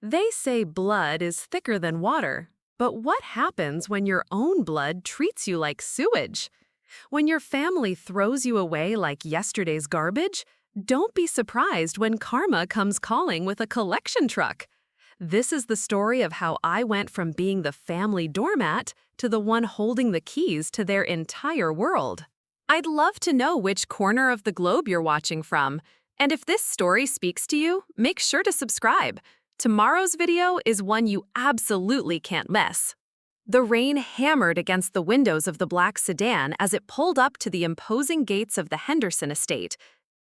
They say blood is thicker than water. But what happens when your own blood treats you like sewage? When your family throws you away like yesterday's garbage? Don't be surprised when karma comes calling with a collection truck. This is the story of how I went from being the family doormat to the one holding the keys to their entire world. I'd love to know which corner of the globe you're watching from. And if this story speaks to you, make sure to subscribe. Tomorrow's video is one you absolutely can't miss. The rain hammered against the windows of the black sedan as it pulled up to the imposing gates of the Henderson estate.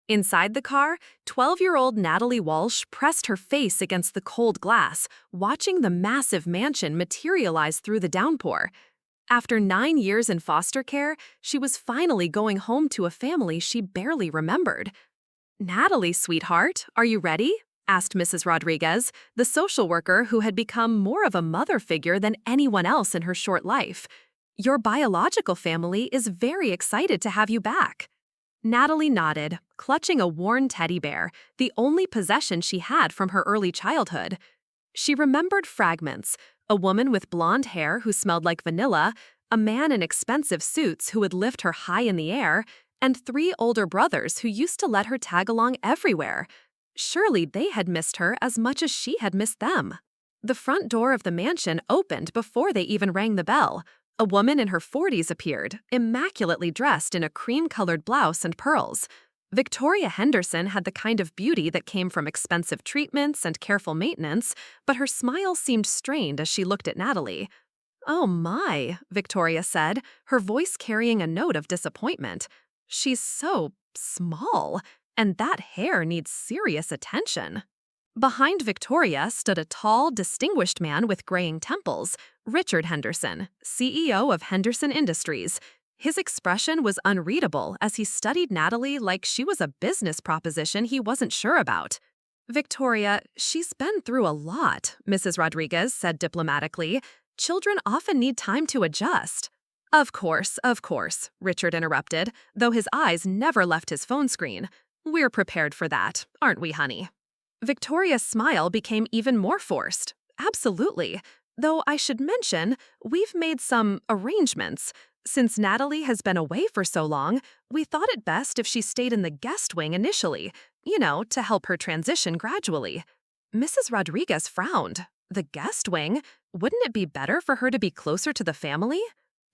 Inside the car, 12-year-old Natalie Walsh pressed her face against the cold glass, watching the massive mansion materialize through the downpour. After 9 years in foster care, she was finally going home to a family she barely remembered. "Natalie, sweetheart, are you ready?" asked Mrs. Rodriguez, the social worker who had become more of a mother figure than anyone else in her short life. "Your biological family is very excited to have you back." Natalie nodded, clutching a worn teddy bear, the only possession she had from her early childhood. She remembered fragments: a woman with blonde hair who smelled like vanilla, a man in expensive suits who would lift her high in the air, and 3 older brothers who used to let her tag along everywhere. Surely they had missed her as much as she had missed them. The front door of the mansion opened before they even rang the bell. A woman in her 40s appeared, immaculately dressed in a cream-colored blouse and pearls. Victoria Henderson had the kind of beauty that came from expensive treatments and careful maintenance, but her smile seemed strained as she looked at Natalie. "Oh my," Victoria said, her voice carrying a note of disappointment. "She's so small, and that hair needs serious attention." Behind Victoria stood a tall, distinguished man with graying temples, Richard Henderson, CEO of Henderson Industries. His expression was unreadable as he studied Natalie like she was a business proposition he wasn't sure about. "Victoria, she's been through a lot," Mrs. Rodriguez said diplomatically. "Children often need time to adjust." Of course," Richard interrupted, though his eyes never left his phone screen. "We're prepared for that, aren't we, honey?" Victoria's smile became even more forced. "Absolutely. Though I should mention, we've made some arrangements. Since Natalie has been away for so long, we thought it best if she stayed in the guest wing initially, to help her transition gradually." Mrs. Rodriguez frowned. The guest wing? Wouldn't it be better for her to be closer to the family?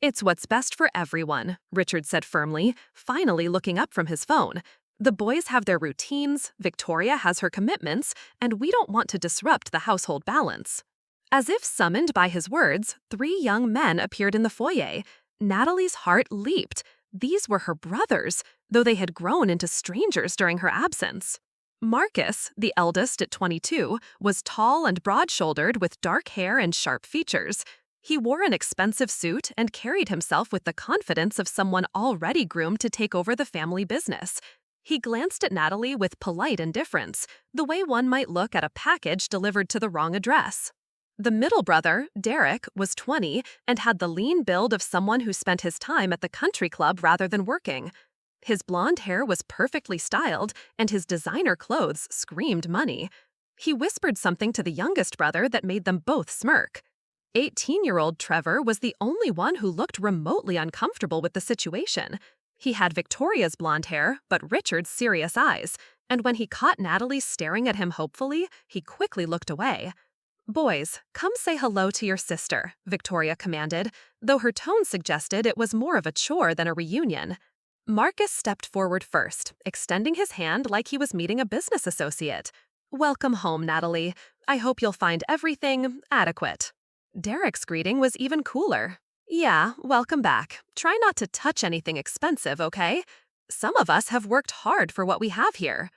"It's what's best for everyone," Richard said firmly, finally looking up from his phone. "The boys have their routines, Victoria has her commitments, and we don't want to disrupt the household balance." As if summoned by his words, 3 young men appeared in the foyer. Natalie's heart leaped. These were her brothers, though they had grown into strangers during her absence. Marcus, the eldest at 22, was tall and broad-shouldered with dark hair and sharp features. He wore an expensive suit and carried himself with the confidence of someone already groomed to take over the family business. He glanced at Natalie with polite indifference, the way one might look at a package delivered to the wrong address. The middle brother, Derek, was 20 and had the lean build of someone who spent his time at the country club rather than working. His blonde hair was perfectly styled, and his designer clothes screamed money. He whispered something to the youngest brother that made them both smirk. 18-year-old Trevor was the only one who looked remotely uncomfortable with the situation. He had Victoria's blonde hair, but Richard's serious eyes, and when he caught Natalie staring at him hopefully, he quickly looked away. "Boys, come say hello to your sister," Victoria commanded, though her tone suggested it was more of a chore than a reunion. Marcus stepped forward first, extending his hand like he was meeting a business associate. "Welcome home, Natalie. I hope you'll find everything adequate." Derek's greeting was even cooler. "Yeah, welcome back. Try not to touch anything expensive, okay? Some of us have worked hard for what we have here."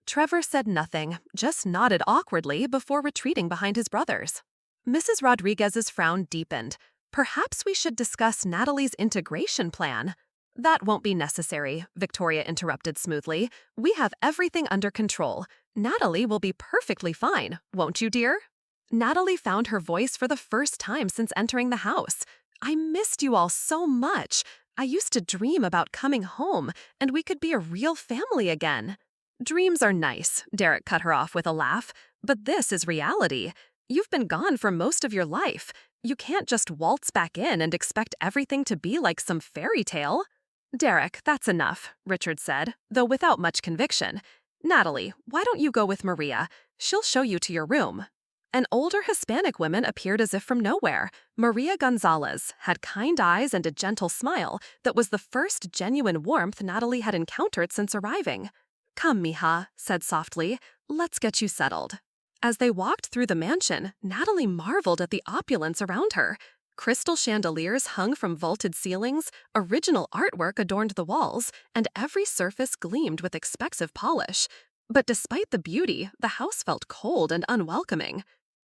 Trevor said nothing, just nodded awkwardly before retreating behind his brothers. Mrs. Rodriguez's frown deepened. "Perhaps we should discuss Natalie's integration plan." "That won't be necessary," Victoria interrupted smoothly. "We have everything under control. Natalie will be perfectly fine, won't you, dear?" Natalie found her voice for the first time since entering the house. "I missed you all so much. I used to dream about coming home, and we could be a real family again." "Dreams are nice," Derek cut her off with a laugh, "but this is reality. You've been gone for most of your life. You can't just waltz back in and expect everything to be like some fairy tale. Derek, that's enough, Richard said, though without much conviction. Natalie, why don't you go with Maria? She'll show you to your room. An older Hispanic woman appeared as if from nowhere. Maria Gonzalez had kind eyes and a gentle smile that was the first genuine warmth Natalie had encountered since arriving. Come, mija, said softly, let's get you settled. As they walked through the mansion, Natalie marveled at the opulence around her. Crystal chandeliers hung from vaulted ceilings, original artwork adorned the walls, and every surface gleamed with expensive polish. But despite the beauty, the house felt cold and unwelcoming.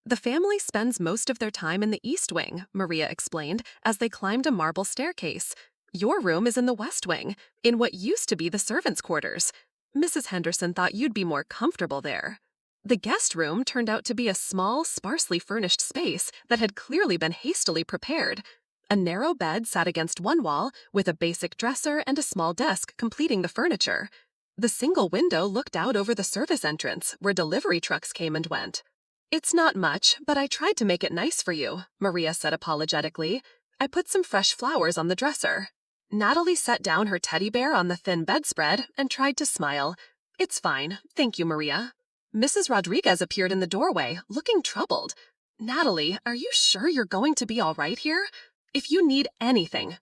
The family spends most of their time in the East Wing, Maria explained, as they climbed a marble staircase. Your room is in the West Wing, in what used to be the servants' quarters. Mrs. Henderson thought you'd be more comfortable there. The guest room turned out to be a small, sparsely furnished space that had clearly been hastily prepared. A narrow bed sat against one wall, with a basic dresser and a small desk completing the furniture. The single window looked out over the service entrance, where delivery trucks came and went. It's not much, but I tried to make it nice for you, Maria said apologetically. I put some fresh flowers on the dresser. Natalie set down her teddy bear on the thin bedspread and tried to smile. It's fine, thank you, Maria. Mrs. Rodriguez appeared in the doorway, looking troubled. Natalie, are you sure you're going to be all right here? If you need anything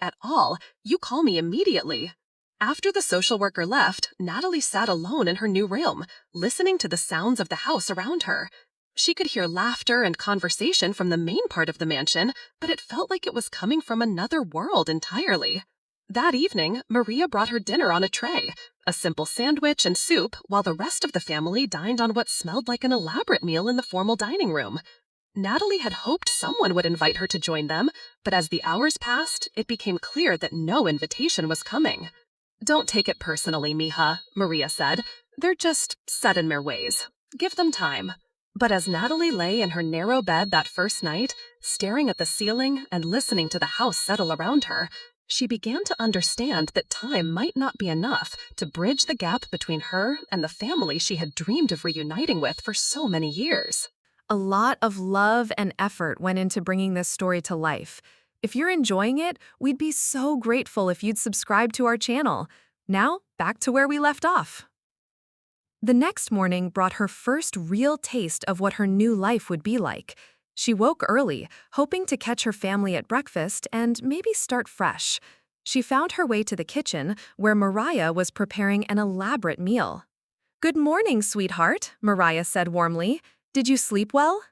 at all, you call me immediately. After the social worker left, Natalie sat alone in her new room, listening to the sounds of the house around her. She could hear laughter and conversation from the main part of the mansion, but it felt like it was coming from another world entirely. That evening, Maria brought her dinner on a tray, a simple sandwich and soup, while the rest of the family dined on what smelled like an elaborate meal in the formal dining room. Natalie had hoped someone would invite her to join them, but as the hours passed, it became clear that no invitation was coming. Don't take it personally, mija, Maria said. They're just set in their ways. Give them time. But as Natalie lay in her narrow bed that first night, staring at the ceiling and listening to the house settle around her, she began to understand that time might not be enough to bridge the gap between her and the family she had dreamed of reuniting with for so many years. A lot of love and effort went into bringing this story to life. If you're enjoying it, we'd be so grateful if you'd subscribe to our channel. Now, back to where we left off. The next morning brought her first real taste of what her new life would be like. She woke early, hoping to catch her family at breakfast and maybe start fresh. She found her way to the kitchen, where Mariah was preparing an elaborate meal. "Good morning, sweetheart," Mariah said warmly. "Did you sleep well?"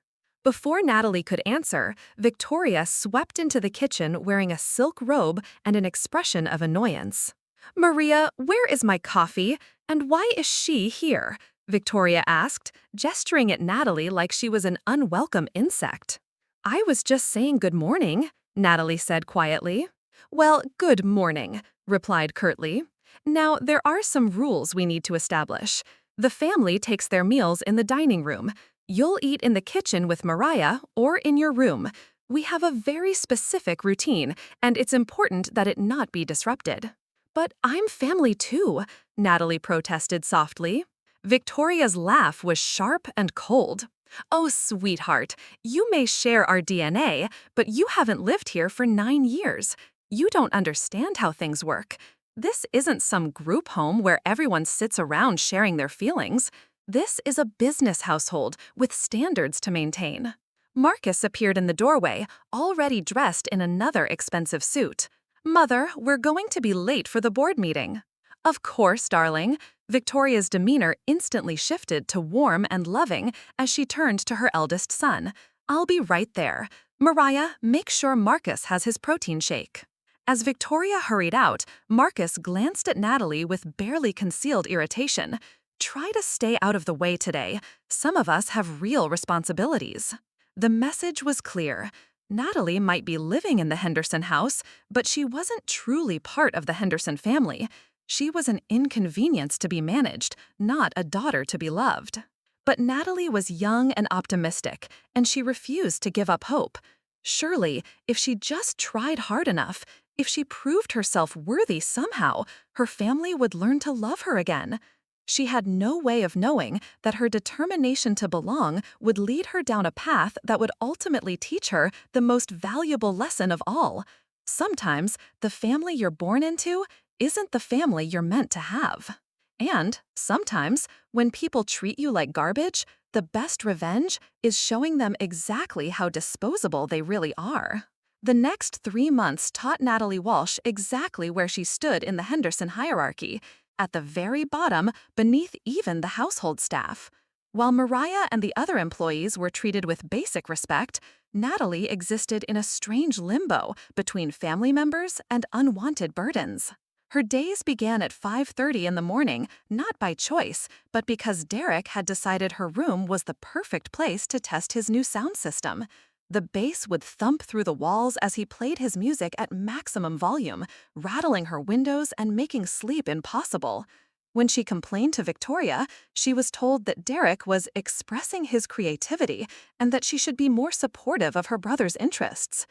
Before Natalie could answer, Victoria swept into the kitchen wearing a silk robe and an expression of annoyance. "Maria, where is my coffee? And why is she here?" Victoria asked, gesturing at Natalie like she was an unwelcome insect. "I was just saying good morning," Natalie said quietly. "Well, good morning," replied curtly. "Now, there are some rules we need to establish. The family takes their meals in the dining room. You'll eat in the kitchen with Mariah or in your room. We have a very specific routine, and it's important that it not be disrupted." "But I'm family too," Natalie protested softly. Victoria's laugh was sharp and cold. "Oh, sweetheart, you may share our DNA, but you haven't lived here for 9 years. You don't understand how things work. This isn't some group home where everyone sits around sharing their feelings. This is a business household with standards to maintain." Marcus appeared in the doorway, already dressed in another expensive suit. "Mother, we're going to be late for the board meeting." "Of course, darling." Victoria's demeanor instantly shifted to warm and loving as she turned to her eldest son. "I'll be right there. Mariah, make sure Marcus has his protein shake." As Victoria hurried out, Marcus glanced at Natalie with barely concealed irritation. "Try to stay out of the way today. Some of us have real responsibilities." The message was clear. Natalie might be living in the Henderson house, but she wasn't truly part of the Henderson family. She was an inconvenience to be managed, not a daughter to be loved. But Natalie was young and optimistic, and she refused to give up hope. Surely, if she just tried hard enough, if she proved herself worthy somehow, her family would learn to love her again. She had no way of knowing that her determination to belong would lead her down a path that would ultimately teach her the most valuable lesson of all. Sometimes, the family you're born into isn't the family you're meant to have. And sometimes, when people treat you like garbage, the best revenge is showing them exactly how disposable they really are. The next 3 months taught Natalie Walsh exactly where she stood in the Henderson hierarchy, at the very bottom beneath even the household staff. While Mariah and the other employees were treated with basic respect, Natalie existed in a strange limbo between family members and unwanted burdens. Her days began at 5:30 in the morning, not by choice, but because Derek had decided her room was the perfect place to test his new sound system. The bass would thump through the walls as he played his music at maximum volume, rattling her windows and making sleep impossible. When she complained to Victoria, she was told that Derek was expressing his creativity and that she should be more supportive of her brother's interests.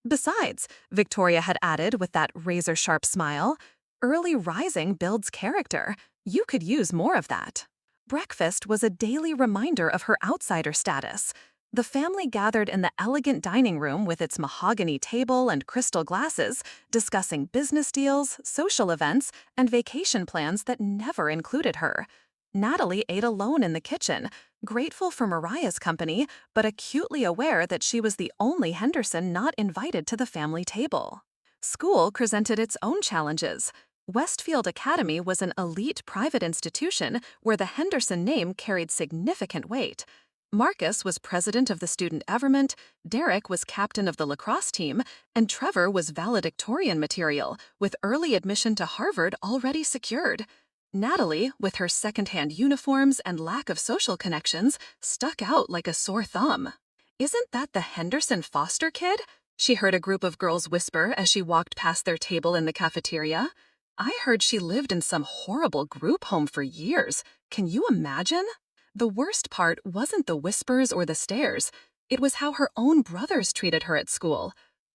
Besides, Victoria had added with that razor-sharp smile, early rising builds character. You could use more of that. Breakfast was a daily reminder of her outsider status. The family gathered in the elegant dining room with its mahogany table and crystal glasses, discussing business deals, social events, and vacation plans that never included her. Natalie ate alone in the kitchen, grateful for Mariah's company, but acutely aware that she was the only Henderson not invited to the family table. School presented its own challenges. Westfield Academy was an elite private institution where the Henderson name carried significant weight. Marcus was president of the student everment, Derek was captain of the lacrosse team, and Trevor was valedictorian material, with early admission to Harvard already secured. Natalie, with her secondhand uniforms and lack of social connections, stuck out like a sore thumb. "Isn't that the Henderson foster kid?" she heard a group of girls whisper as she walked past their table in the cafeteria. "I heard she lived in some horrible group home for years. Can you imagine?" The worst part wasn't the whispers or the stares. It was how her own brothers treated her at school.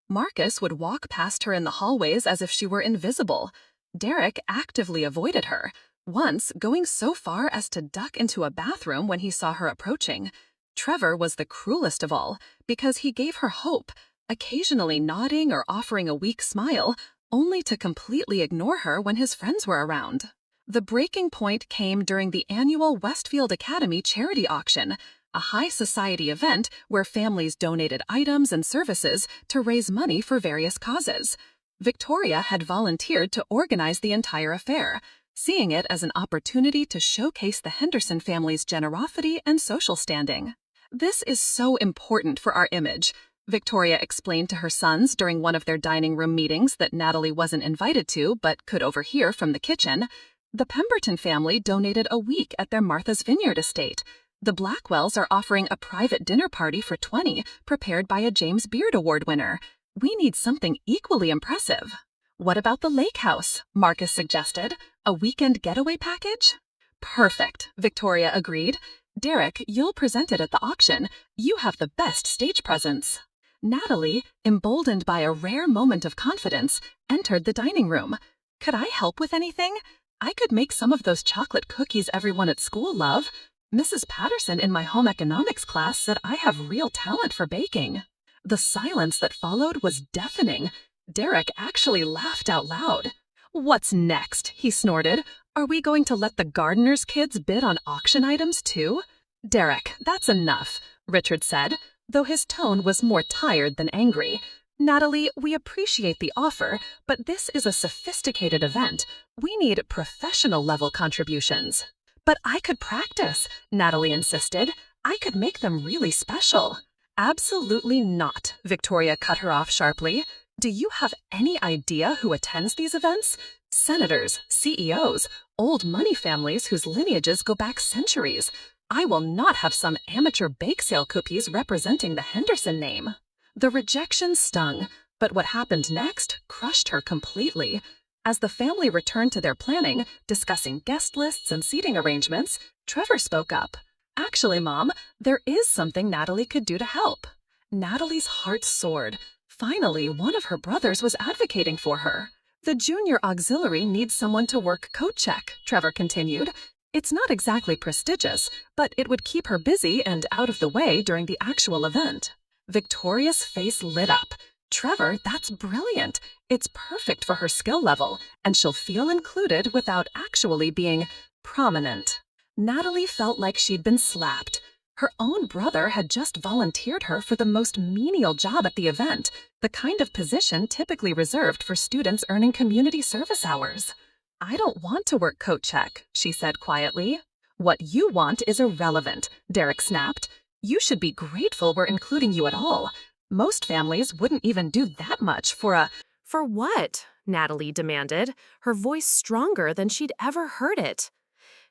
Marcus would walk past her in the hallways as if she were invisible. Derek actively avoided her, once going so far as to duck into a bathroom when he saw her approaching. Trevor was the cruelest of all, because he gave her hope, occasionally nodding or offering a weak smile, only to completely ignore her when his friends were around. The breaking point came during the annual Westfield Academy charity auction, a high society event where families donated items and services to raise money for various causes. Victoria had volunteered to organize the entire affair, seeing it as an opportunity to showcase the Henderson family's generosity and social standing. "This is so important for our image," Victoria explained to her sons during one of their dining room meetings that Natalie wasn't invited to but could overhear from the kitchen. The Pemberton family donated a week at their Martha's Vineyard estate. The Blackwells are offering a private dinner party for 20, prepared by a James Beard Award winner. We need something equally impressive. "What about the lake house?" Marcus suggested. "A weekend getaway package?" "Perfect," Victoria agreed. "Derek, you'll present it at the auction. You have the best stage presence." Natalie, emboldened by a rare moment of confidence, entered the dining room. "Could I help with anything? I could make some of those chocolate cookies everyone at school love. Mrs. Patterson in my home economics class said I have real talent for baking." The silence that followed was deafening. Derek actually laughed out loud. "What's next?" he snorted. "Are we going to let the gardener's kids bid on auction items too?" "Derek, that's enough," Richard said, though his tone was more tired than angry. "Natalie, we appreciate the offer, but this is a sophisticated event. We need professional-level contributions." "But I could practice," Natalie insisted. "I could make them really special." "Absolutely not," Victoria cut her off sharply. "Do you have any idea who attends these events? Senators, CEOs, old money families whose lineages go back centuries. I will not have some amateur bake sale cookies representing the Henderson name." The rejection stung, but what happened next crushed her completely. As the family returned to their planning, discussing guest lists and seating arrangements, Trevor spoke up. "Actually, Mom, there is something Natalie could do to help." Natalie's heart soared. Finally, one of her brothers was advocating for her. "The junior auxiliary needs someone to work coat check," Trevor continued. It's not exactly prestigious, but it would keep her busy and out of the way during the actual event. Victoria's face lit up. Trevor, that's brilliant. It's perfect for her skill level, and she'll feel included without actually being prominent. Natalie felt like she'd been slapped. Her own brother had just volunteered her for the most menial job at the event, the kind of position typically reserved for students earning community service hours. I don't want to work coat check, she said quietly. What you want is irrelevant, Derek snapped. You should be grateful we're including you at all. Most families wouldn't even do that much for a— For what? Natalie demanded, her voice stronger than she'd ever heard it.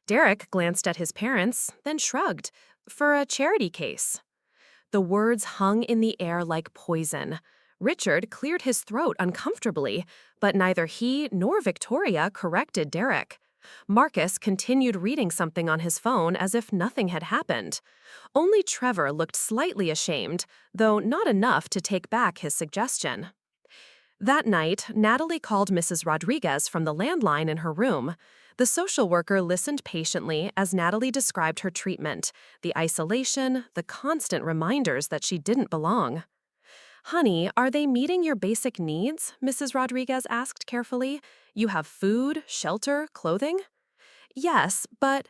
Derek glanced at his parents, then shrugged. For a charity case. The words hung in the air like poison. Richard cleared his throat uncomfortably, but neither he nor Victoria corrected Derek. Marcus continued reading something on his phone as if nothing had happened. Only Trevor looked slightly ashamed, though not enough to take back his suggestion. That night, Natalie called Mrs. Rodriguez from the landline in her room. The social worker listened patiently as Natalie described her treatment, the isolation, the constant reminders that she didn't belong. "Honey, are they meeting your basic needs?" Mrs. Rodriguez asked carefully. "You have food, shelter, clothing?" "Yes, but—"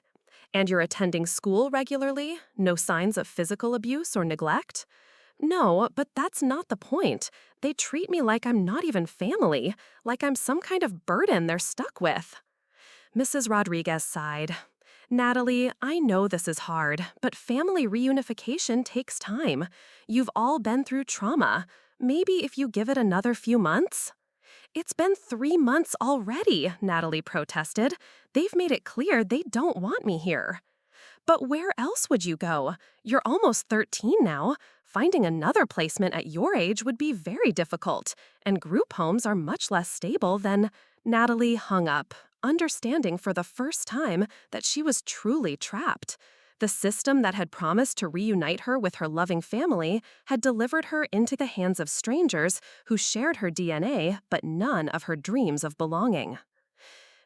"And you're attending school regularly? No signs of physical abuse or neglect?" "No, but that's not the point. They treat me like I'm not even family, like I'm some kind of burden they're stuck with." Mrs. Rodriguez sighed. "Natalie, I know this is hard, but family reunification takes time. You've all been through trauma. Maybe if you give it another few months?" "It's been 3 months already," Natalie protested. "They've made it clear they don't want me here." "But where else would you go? You're almost 13 now. Finding another placement at your age would be very difficult, and group homes are much less stable than—" Natalie hung up, understanding for the first time that she was truly trapped. The system that had promised to reunite her with her loving family had delivered her into the hands of strangers who shared her DNA but none of her dreams of belonging.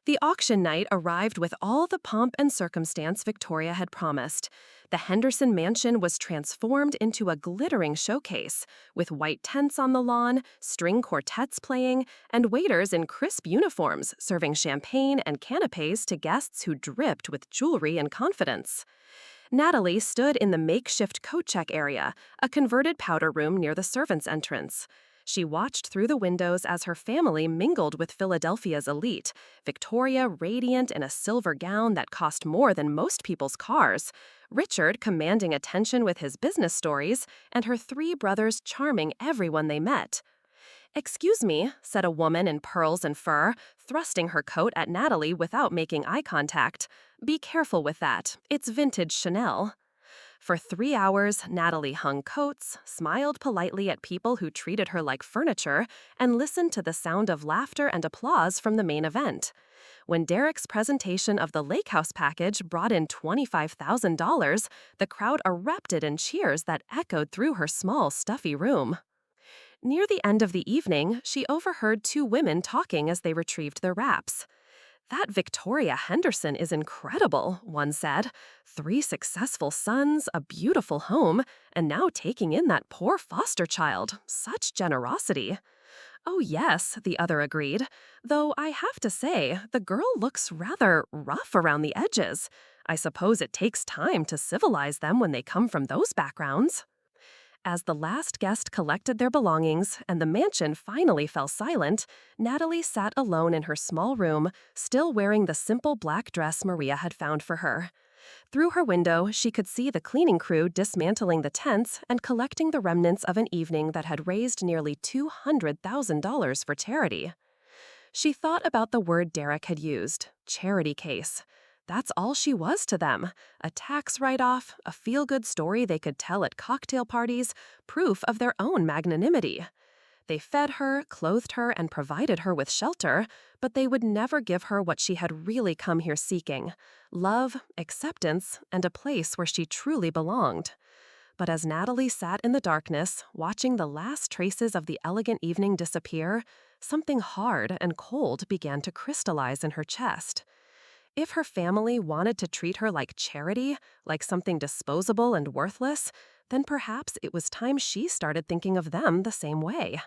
The auction night arrived with all the pomp and circumstance Victoria had promised. The Henderson mansion was transformed into a glittering showcase, with white tents on the lawn, string quartets playing, and waiters in crisp uniforms serving champagne and canapes to guests who dripped with jewelry and confidence. Natalie stood in the makeshift coat check area, a converted powder room near the servants' entrance. She watched through the windows as her family mingled with Philadelphia's elite, Victoria radiant in a silver gown that cost more than most people's cars, Richard commanding attention with his business stories, and her 3 brothers charming everyone they met. "Excuse me," said a woman in pearls and fur, thrusting her coat at Natalie without making eye contact. "Be careful with that. It's vintage Chanel." For 3 hours, Natalie hung coats, smiled politely at people who treated her like furniture, and listened to the sound of laughter and applause from the main event. When Derek's presentation of the Lake House package brought in $25,000, the crowd erupted in cheers that echoed through her small, stuffy room. Near the end of the evening, she overheard 2 women talking as they retrieved their wraps. "That Victoria Henderson is incredible," one said. 3 successful sons, a beautiful home, and now taking in that poor foster child. Such generosity. "Oh yes," the other agreed. "Though I have to say, the girl looks rather rough around the edges. I suppose it takes time to civilize them when they come from those backgrounds." As the last guest collected their belongings and the mansion finally fell silent, Natalie sat alone in her small room, still wearing the simple black dress Maria had found for her. Through her window, she could see the cleaning crew dismantling the tents and collecting the remnants of an evening that had raised nearly $200,000 for charity. She thought about the word Derek had used, charity case. That's all she was to them, a tax write-off, a feel-good story they could tell at cocktail parties, proof of their own magnanimity. They fed her, clothed her, and provided her with shelter, but they would never give her what she had really come here seeking: love, acceptance, and a place where she truly belonged. But as Natalie sat in the darkness, watching the last traces of the elegant evening disappear, something hard and cold began to crystallize in her chest. If her family wanted to treat her like charity, like something disposable and worthless, then perhaps it was time she started thinking of them the same way.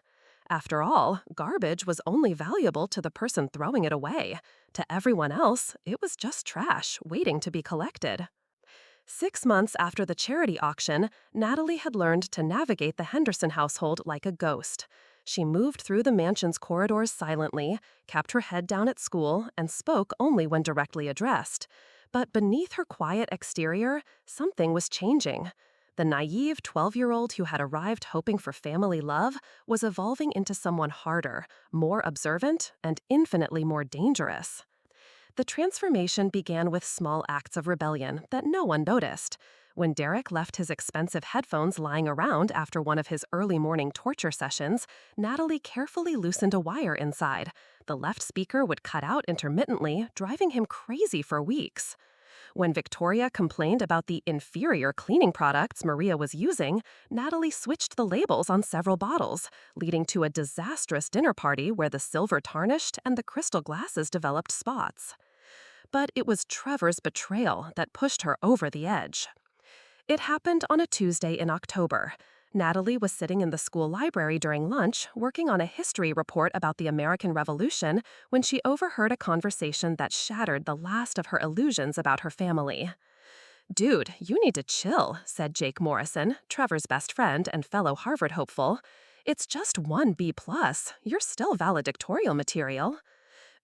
After all, garbage was only valuable to the person throwing it away. To everyone else, it was just trash waiting to be collected. 6 months after the charity auction, Natalie had learned to navigate the Henderson household like a ghost. She moved through the mansion's corridors silently, kept her head down at school, and spoke only when directly addressed. But beneath her quiet exterior, something was changing. The naive 12-year-old who had arrived hoping for family love was evolving into someone harder, more observant, and infinitely more dangerous. The transformation began with small acts of rebellion that no one noticed. When Derek left his expensive headphones lying around after one of his early morning torture sessions, Natalie carefully loosened a wire inside. The left speaker would cut out intermittently, driving him crazy for weeks. When Victoria complained about the inferior cleaning products Maria was using, Natalie switched the labels on several bottles, leading to a disastrous dinner party where the silver tarnished and the crystal glasses developed spots. But it was Trevor's betrayal that pushed her over the edge. It happened on a Tuesday in October. Natalie was sitting in the school library during lunch, working on a history report about the American Revolution, when she overheard a conversation that shattered the last of her illusions about her family. "Dude, you need to chill," said Jake Morrison, Trevor's best friend and fellow Harvard hopeful. "It's just one B+. You're still valedictorian material."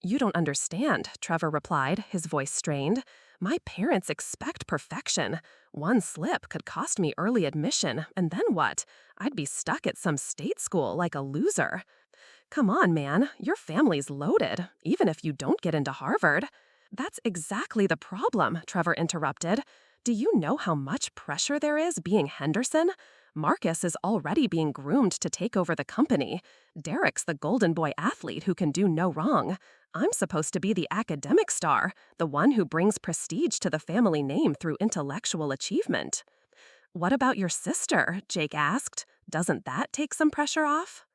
"You don't understand," Trevor replied, his voice strained. "My parents expect perfection. One slip could cost me early admission, and then what? I'd be stuck at some state school like a loser." "Come on, man, your family's loaded, even if you don't get into Harvard." "That's exactly the problem," Trevor interrupted. "Do you know how much pressure there is being Henderson? Marcus is already being groomed to take over the company. Derek's the golden boy athlete who can do no wrong. I'm supposed to be the academic star, the one who brings prestige to the family name through intellectual achievement." "What about your sister?" Jake asked. "Doesn't that take some pressure off?"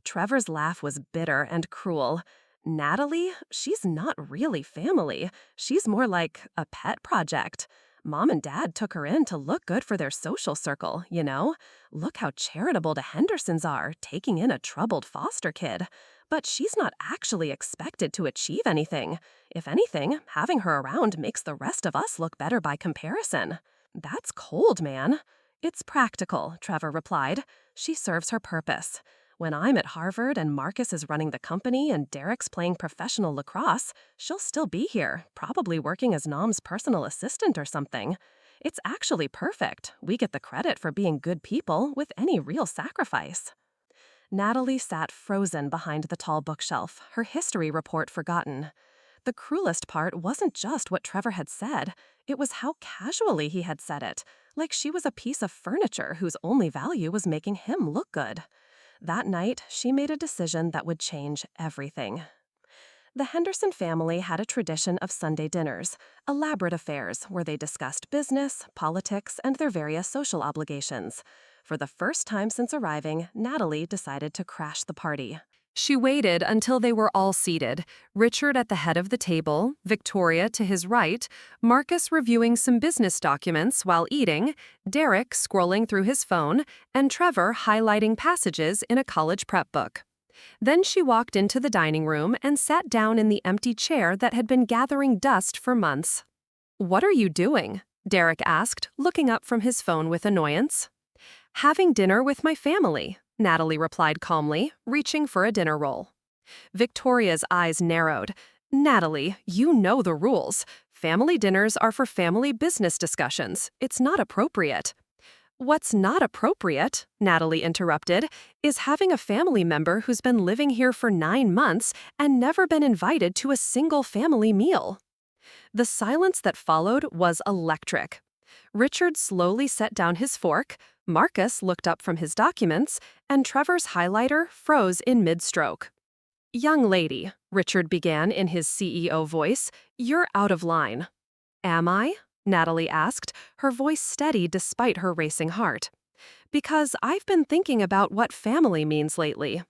Trevor's laugh was bitter and cruel. "Natalie, she's not really family. She's more like a pet project. Mom and Dad took her in to look good for their social circle, you know? Look how charitable the Hendersons are, taking in a troubled foster kid. But she's not actually expected to achieve anything. If anything, having her around makes the rest of us look better by comparison." "That's cold, man." "It's practical," Trevor replied. "She serves her purpose. When I'm at Harvard and Marcus is running the company and Derek's playing professional lacrosse, she'll still be here, probably working as Nom's personal assistant or something. It's actually perfect. We get the credit for being good people with any real sacrifice." Natalie sat frozen behind the tall bookshelf, her history report forgotten. The cruelest part wasn't just what Trevor had said, it was how casually he had said it, like she was a piece of furniture whose only value was making him look good. That night, she made a decision that would change everything. The Henderson family had a tradition of Sunday dinners, elaborate affairs where they discussed business, politics, and their various social obligations. For the first time since arriving, Natalie decided to crash the party. She waited until they were all seated, Richard at the head of the table, Victoria to his right, Marcus reviewing some business documents while eating, Derek scrolling through his phone, and Trevor highlighting passages in a college prep book. Then she walked into the dining room and sat down in the empty chair that had been gathering dust for months. "What are you doing?" Derek asked, looking up from his phone with annoyance. "Having dinner with my family," Natalie replied calmly, reaching for a dinner roll. Victoria's eyes narrowed. "Natalie, you know the rules. Family dinners are for family business discussions. It's not appropriate." "What's not appropriate," Natalie interrupted, "is having a family member who's been living here for 9 months and never been invited to a single family meal." The silence that followed was electric. Richard slowly set down his fork, Marcus looked up from his documents, and Trevor's highlighter froze in mid-stroke. "Young lady," Richard began in his CEO voice, "you're out of line." "Am I?" Natalie asked, her voice steady despite her racing heart. "Because I've been thinking about what family means lately.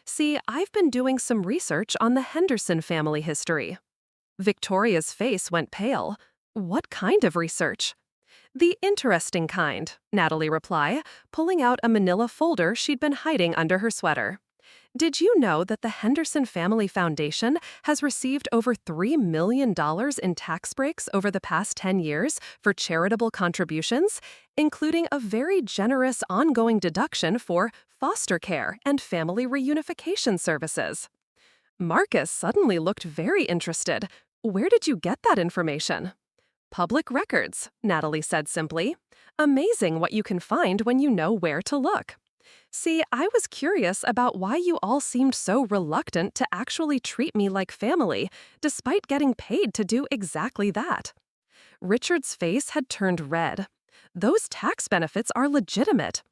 See, I've been doing some research on the Henderson family history." Victoria's face went pale. What kind of research? The interesting kind, Natalie replied, pulling out a manila folder she'd been hiding under her sweater. Did you know that the Henderson Family Foundation has received over $3 million in tax breaks over the past 10 years for charitable contributions, including a very generous ongoing deduction for foster care and family reunification services? Marcus suddenly looked very interested. Where did you get that information? Public records, Natalie said simply. Amazing what you can find when you know where to look. See, I was curious about why you all seemed so reluctant to actually treat me like family, despite getting paid to do exactly that. Richard's face had turned red. Those tax benefits are legitimate.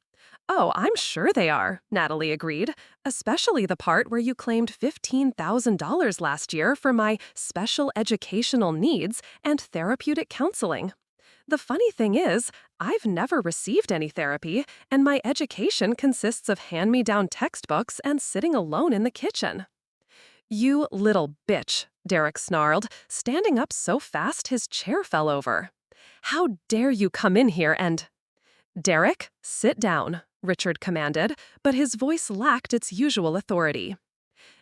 Oh, I'm sure they are, Natalie agreed, especially the part where you claimed $15,000 last year for my special educational needs and therapeutic counseling. The funny thing is, I've never received any therapy, and my education consists of hand-me-down textbooks and sitting alone in the kitchen. You little bitch, Derek snarled, standing up so fast his chair fell over. How dare you come in here and— Derek, sit down, Richard commanded, but his voice lacked its usual authority.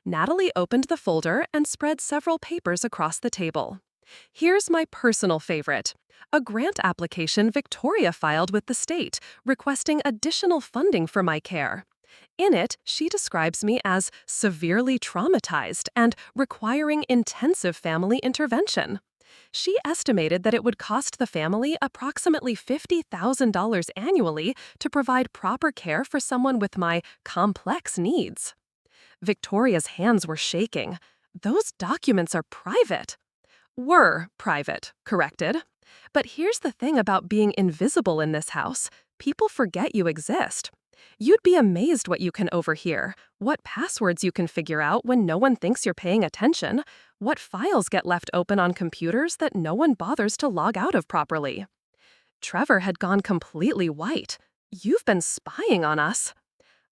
Natalie opened the folder and spread several papers across the table. Here's my personal favorite, a grant application Victoria filed with the state, requesting additional funding for my care. In it, she describes me as severely traumatized and requiring intensive family intervention. She estimated that it would cost the family approximately $50,000 annually to provide proper care for someone with my complex needs. Victoria's hands were shaking. Those documents are private. Were private, corrected. But here's the thing about being invisible in this house. People forget you exist. You'd be amazed what you can overhear, what passwords you can figure out when no one thinks you're paying attention, what files get left open on computers that no one bothers to log out of properly. Trevor had gone completely white. You've been spying on us.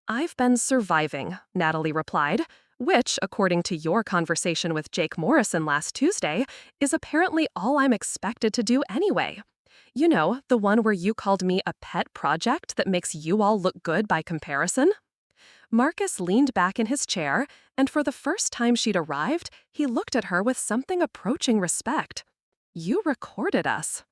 I've been surviving, Natalie replied, which, according to your conversation with Jake Morrison last Tuesday, is apparently all I'm expected to do anyway. You know, the one where you called me a pet project that makes you all look good by comparison? Marcus leaned back in his chair, and for the first time she'd arrived, he looked at her with something approaching respect. You recorded us.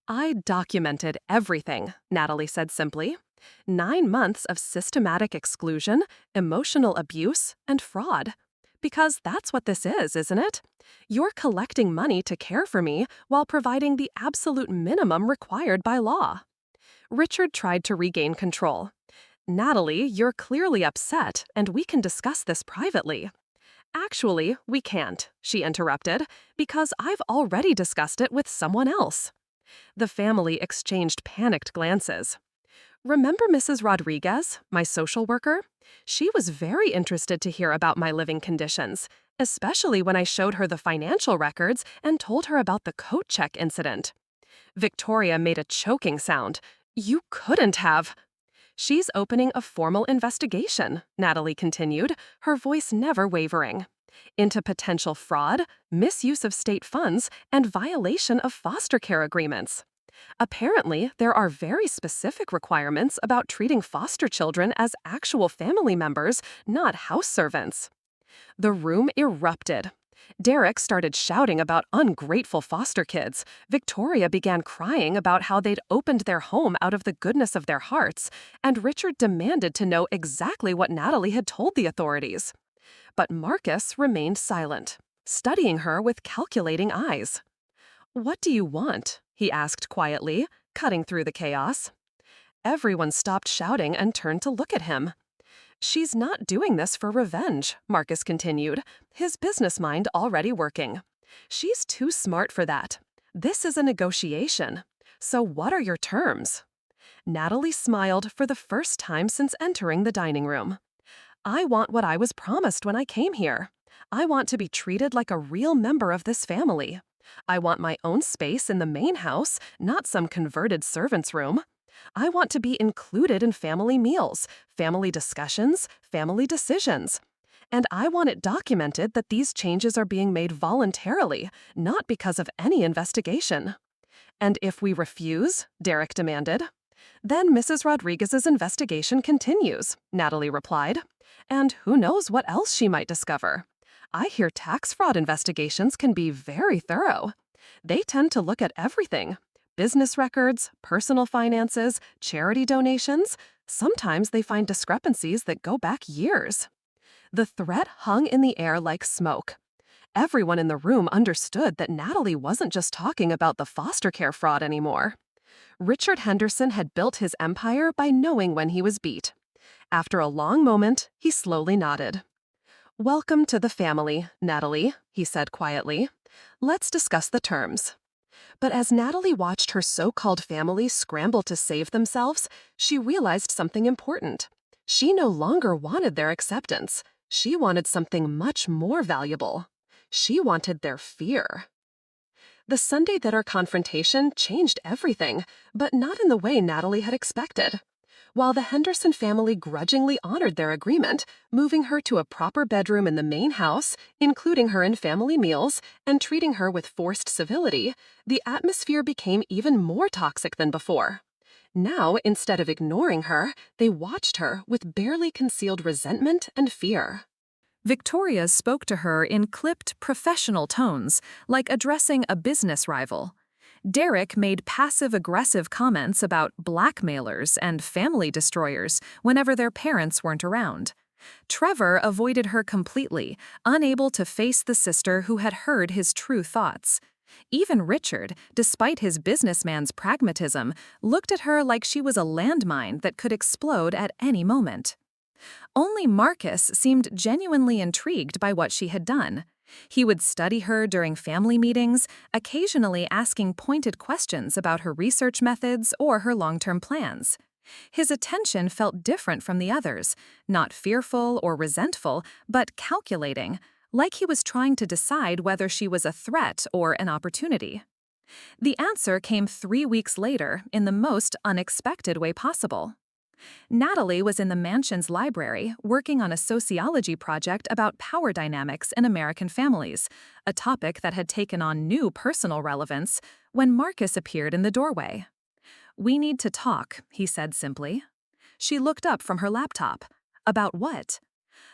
I documented everything, Natalie said simply. 9 months of systematic exclusion, emotional abuse, and fraud. Because that's what this is, isn't it? You're collecting money to care for me while providing the absolute minimum required by law. Richard tried to regain control. Natalie, you're clearly upset, and we can discuss this privately. Actually, we can't, she interrupted, because I've already discussed it with someone else. The family exchanged panicked glances. Remember Mrs. Rodriguez, my social worker? She was very interested to hear about my living conditions, especially when I showed her the financial records and told her about the coat check incident. Victoria made a choking sound. You couldn't have. She's opening a formal investigation, Natalie continued, her voice never wavering, into potential fraud, misuse of state funds, and violation of foster care agreements. Apparently, there are very specific requirements about treating foster children as actual family members, not house servants. The room erupted. Derek started shouting about ungrateful foster kids. Victoria began crying about how they'd opened their home out of the goodness of their hearts, and Richard demanded to know exactly what Natalie had told the authorities. But Marcus remained silent, studying her with calculating eyes. What do you want? He asked quietly, cutting through the chaos. Everyone stopped shouting and turned to look at him. She's not doing this for revenge, Marcus continued, his business mind already working. She's too smart for that. This is a negotiation. So what are your terms? Natalie smiled for the first time since entering the dining room. I want what I was promised when I came here. I want to be treated like a real member of this family. I want my own space in the main house, not some converted servant's room. I want to be included in family meals, family discussions, family decisions. And I want it documented that these changes are being made voluntarily, not because of any investigation. And if we refuse, Derek demanded. Then Mrs. Rodriguez's investigation continues, Natalie replied. And who knows what else she might discover. I hear tax fraud investigations can be very thorough. They tend to look at everything. Business records, personal finances, charity donations. Sometimes they find discrepancies that go back years. The threat hung in the air like smoke. Everyone in the room understood that Natalie wasn't just talking about the foster care fraud anymore. Richard Henderson had built his empire by knowing when he was beat. After a long moment, he slowly nodded. "Welcome to the family, Natalie," he said quietly. "Let's discuss the terms." But as Natalie watched her so-called family scramble to save themselves, she realized something important. She no longer wanted their acceptance. She wanted something much more valuable. She wanted their fear. The Sunday that our confrontation changed everything, but not in the way Natalie had expected. While the Henderson family grudgingly honored their agreement, moving her to a proper bedroom in the main house, including her in family meals, and treating her with forced civility, the atmosphere became even more toxic than before. Now, instead of ignoring her, they watched her with barely concealed resentment and fear. Victoria spoke to her in clipped, professional tones, like addressing a business rival. Derek made passive-aggressive comments about blackmailers and family destroyers whenever their parents weren't around. Trevor avoided her completely, unable to face the sister who had heard his true thoughts. Even Richard, despite his businessman's pragmatism, looked at her like she was a landmine that could explode at any moment. Only Marcus seemed genuinely intrigued by what she had done. He would study her during family meetings, occasionally asking pointed questions about her research methods or her long-term plans. His attention felt different from the others, not fearful or resentful, but calculating, like he was trying to decide whether she was a threat or an opportunity. The answer came 3 weeks later in the most unexpected way possible. Natalie was in the mansion's library working on a sociology project about power dynamics in American families, a topic that had taken on new personal relevance, when Marcus appeared in the doorway. "We need to talk," he said simply. She looked up from her laptop. "About what?"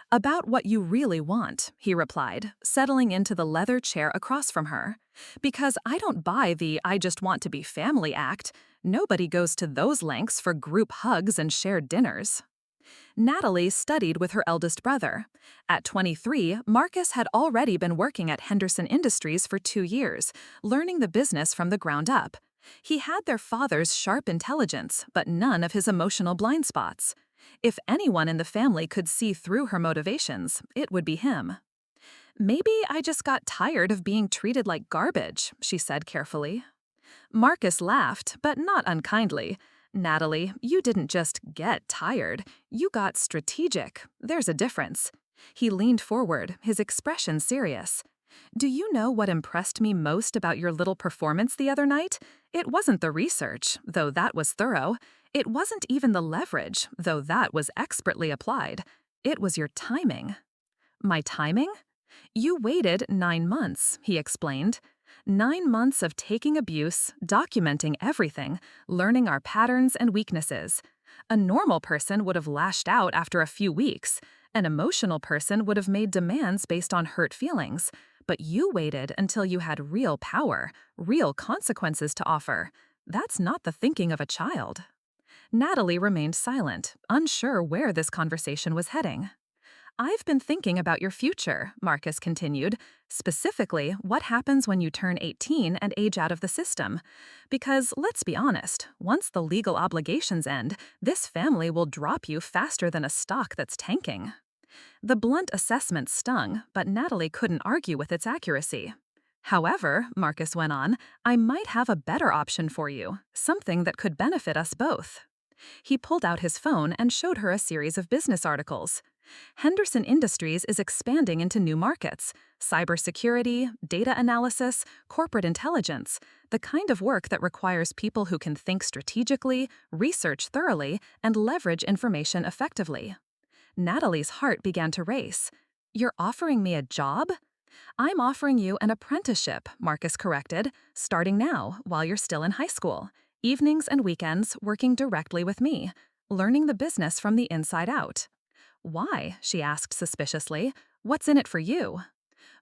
"About what you really want," he replied, settling into the leather chair across from her. "Because I don't buy the 'I just want to be family' act. Nobody goes to those lengths for group hugs and shared dinners." Natalie studied with her eldest brother. At 23, Marcus had already been working at Henderson Industries for 2 years, learning the business from the ground up. He had their father's sharp intelligence, but none of his emotional blind spots. If anyone in the family could see through her motivations, it would be him. "Maybe I just got tired of being treated like garbage," she said carefully. Marcus laughed, but not unkindly. "Natalie, you didn't just get tired. You got strategic. There's a difference." He leaned forward, his expression serious. "Do you know what impressed me most about your little performance the other night? It wasn't the research, though that was thorough. It wasn't even the leverage, though that was expertly applied. It was your timing." "My timing?" "You waited 9 months," he explained. 9 months of taking abuse, documenting everything, learning our patterns and weaknesses. A normal person would have lashed out after a few weeks. An emotional person would have made demands based on hurt feelings. But you waited until you had real power, real consequences to offer. That's not the thinking of a child. Natalie remained silent, unsure where this conversation was heading. "I've been thinking about your future," Marcus continued, "specifically what happens when you turn 18 and age out of the system. Because, let's be honest, once the legal obligations end, this family will drop you faster than a stock that's tanking." The blunt assessment stung, but Natalie couldn't argue with its accuracy. "However," Marcus went on, "I might have a better option for you, something that could benefit us both." He pulled out his phone and showed her a series of business articles. Henderson Industries is expanding into new markets: cybersecurity, data analysis, corporate intelligence, the kind of work that requires people who can think strategically, research thoroughly, and leverage information effectively. Natalie's heart began to race. You're offering me a job? I'm offering you an apprenticeship, Marcus corrected, starting now while you're still in high school. Evenings and weekends working directly with me, learning the business from the inside out. Why? She asked suspiciously. What's in it for you?